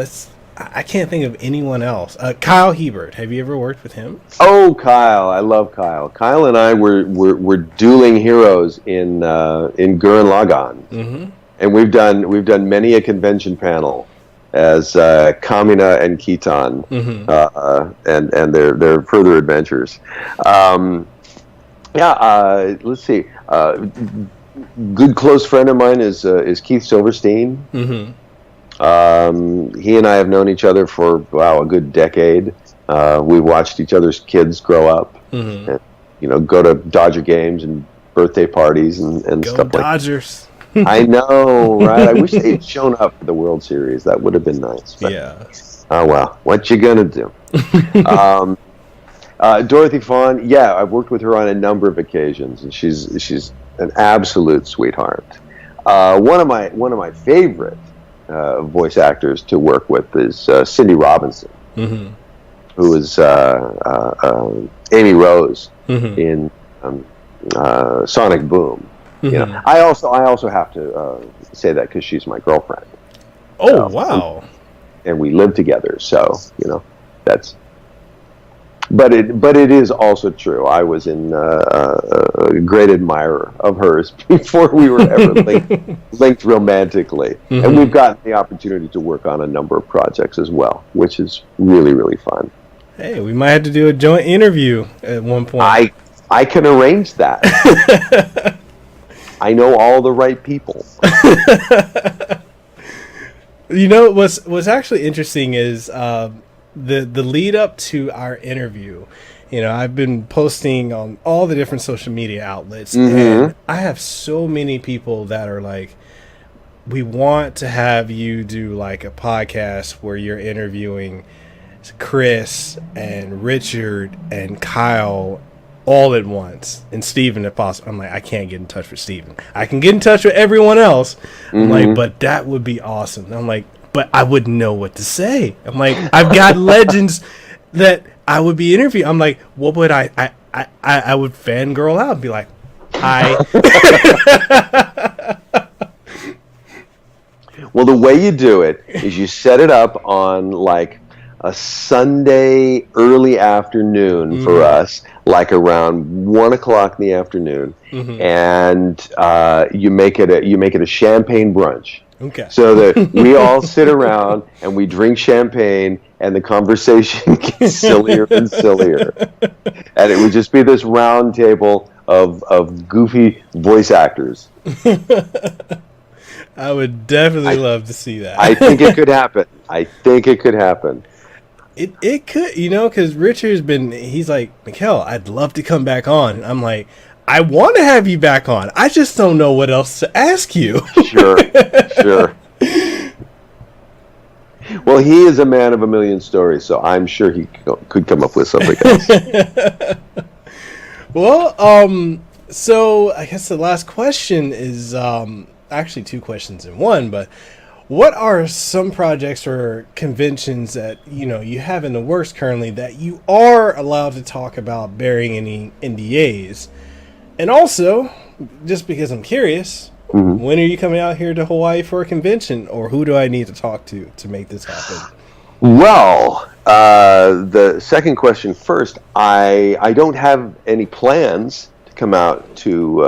I can't think of anyone else. Kyle Hebert, have you ever worked with him? Oh, Kyle, I love Kyle. Kyle and I were dueling heroes in Gurren Lagann, and we've done many a convention panel as Kamina and Kitan, and their further adventures. Let's see. Good close friend of mine is Keith Silverstein. He and I have known each other for a good decade. We watched each other's kids grow up, and, go to Dodger games and birthday parties and stuff like that. Dodgers. I know, right? I wish they'd shown up for the World Series. That would have been nice. But, oh well, what you gonna do? Dorothy Fawn, I've worked with her on a number of occasions, and she's an absolute sweetheart. One of my favorite voice actors to work with is Cindy Robinson, who is Amy Rose in Sonic Boom. I also have to say that because she's my girlfriend. Oh wow! And we live together, so that's. But it is also true. I was a great admirer of hers before we were ever linked romantically, and we've gotten the opportunity to work on a number of projects as well, which is really, really fun. Hey, we might have to do a joint interview at one point. I can arrange that. I know all the right people. What's actually interesting is the lead up to our interview. I've been posting on all the different social media outlets, and I have so many people that are like, we want to have you do like a podcast where you're interviewing Chris and Richard and Kyle all at once, and Steven if possible. I'm like, I can't get in touch with Steven. I can get in touch with everyone else. I'm like, but that would be awesome. And I'm like, but I wouldn't know what to say. I'm like, I've got legends that I would be interviewing. I'm like, what would I would fangirl out and be like, hi. Well, the way you do it is you set it up on like a Sunday early afternoon for us, like around 1:00 in the afternoon, and you make it a champagne brunch. Okay. So that we all sit around and we drink champagne, and the conversation gets sillier and sillier, and it would just be this round table of goofy voice actors. I would definitely love to see that. I think it could happen. It could, because Richard's he's like, Mekel, I'd love to come back on. And I'm like, I want to have you back on. I just don't know what else to ask you. Sure. Well, he is a man of a million stories, so I'm sure he could come up with something else. Well, so I guess the last question is actually two questions in one, but what are some projects or conventions that you have in the works currently that you are allowed to talk about bearing any NDAs? And also, just because I'm curious, when are you coming out here to Hawaii for a convention, or who do I need to talk to make this happen? Well, the second question first. I don't have any plans to come out to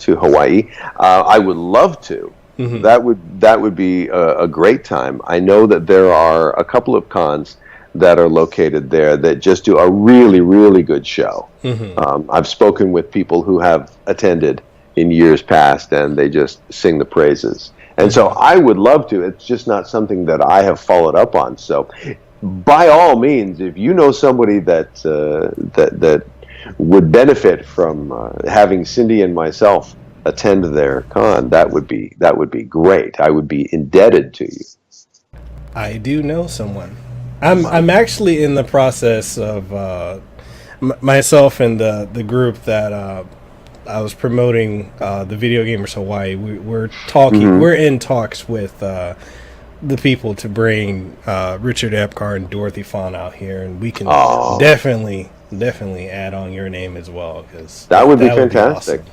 Hawaii. I would love to. That would be a great time. I know that there are a couple of cons that are located there that just do a really, really good show. I've spoken with people who have attended in years past, and they just sing the praises. And so I would love to. It's just not something that I have followed up on. So by all means, if you know somebody that that would benefit from having Cindy and myself attend their con, that would be great. I would be indebted to you. I do know someone. I'm actually in the process of myself and the group that I was promoting, the Video Gamers Hawaii. We're talking. We're in talks with the people to bring Richard Epcar and Dorothy Fawn out here, and we can definitely add on your name as well, because that would be fantastic. Awesome.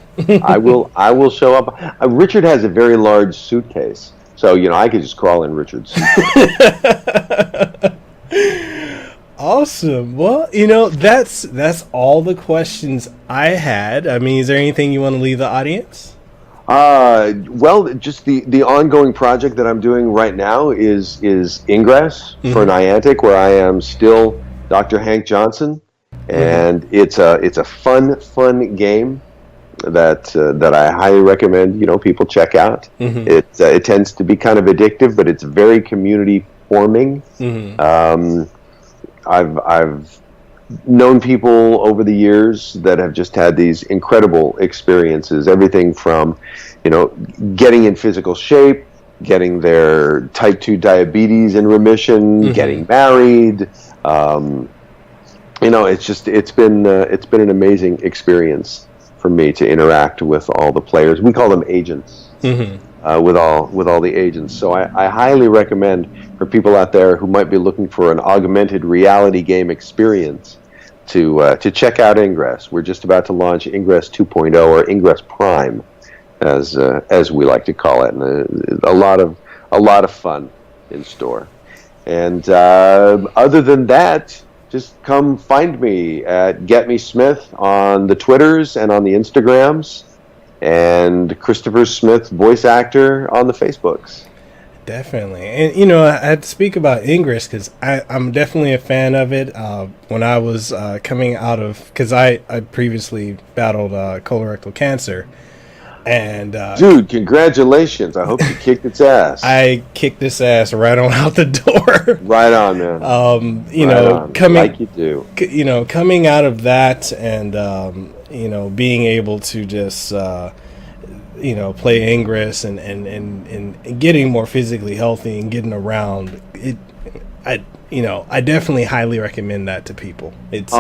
I will show up. Richard has a very large suitcase, so I could just crawl in Richard's suitcase. Awesome. Well, that's all the questions I had. I mean, is there anything you want to leave the audience? Well, just the ongoing project that I'm doing right now is Ingress for Niantic, where I am still Dr. Hank Johnson, and it's a fun game that I highly recommend people check out. It tends to be kind of addictive, but it's very community forming. I've known people over the years that have just had these incredible experiences. Everything from, getting in physical shape, getting their type 2 diabetes in remission, getting married. It's been an amazing experience for me to interact with all the players. We call them agents. With all the agents. So I highly recommend for people out there who might be looking for an augmented reality game experience to check out Ingress. We're just about to launch Ingress 2.0, or Ingress Prime, as we like to call it, and a lot of fun in store. And other than that, just come find me at Get Me Smith on the Twitters and on the Instagrams, and Christopher Smith, voice actor, on the Facebooks. Definitely. And, I had to speak about Ingress because I'm definitely a fan of it. When I was coming out of, because I previously battled colorectal cancer. And dude, congratulations. I hope you kicked its ass. I kicked its ass right on out the door. Right on, man. Coming, like you do. Coming out of that and, being able to just, play Ingress and getting more physically healthy and getting around it. I definitely highly recommend that to people. It's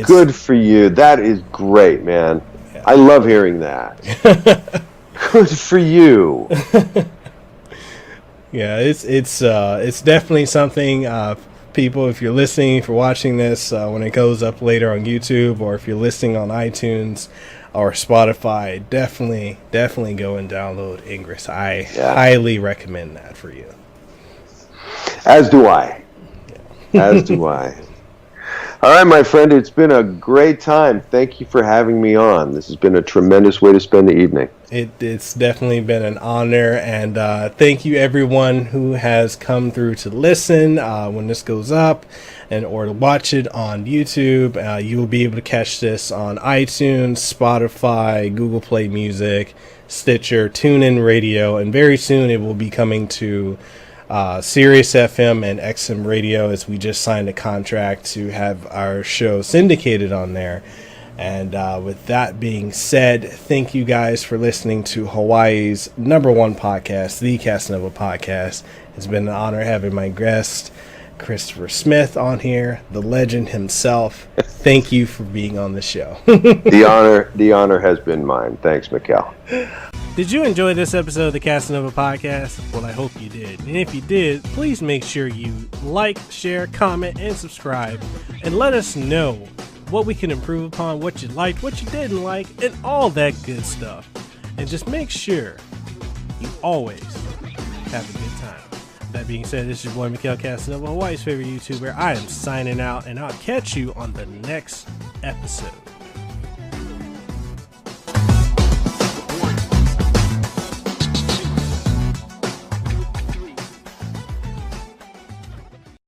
good for you. That is great, man. Yeah. I love hearing that. Good for you. Yeah, it's definitely something. People, if you're listening, if you're watching this when it goes up later on YouTube, or if you're listening on iTunes or Spotify, definitely go and download Ingress. I highly recommend that for you. As do I. Yeah. As do I. All right, my friend, it's been a great time. Thank you for having me on. This has been a tremendous way to spend the evening. It's definitely been an honor, and thank you everyone who has come through to listen when this goes up, or to watch it on YouTube. You will be able to catch this on iTunes, Spotify, Google Play Music, Stitcher, TuneIn Radio, and very soon it will be coming to Sirius FM and XM Radio, as we just signed a contract to have our show syndicated on there. And with that being said, thank you guys for listening to Hawaii's #1 podcast, the Kasanova Podcast. It's been an honor having my guest, Christopher Smith on here, the legend himself. Thank you for being on the show. The honor has been mine. Thanks, Mekel. Did you enjoy this episode of the Kasanova Podcast? Well, I hope you did. And if you did, please make sure you like, share, comment, and subscribe. And let us know what we can improve upon, what you liked, what you didn't like, and all that good stuff. And just make sure you always have a good time. That being said, this is your boy Mekel Kasanova, Hawaii's favorite YouTuber. I am signing out, and I'll catch you on the next episode.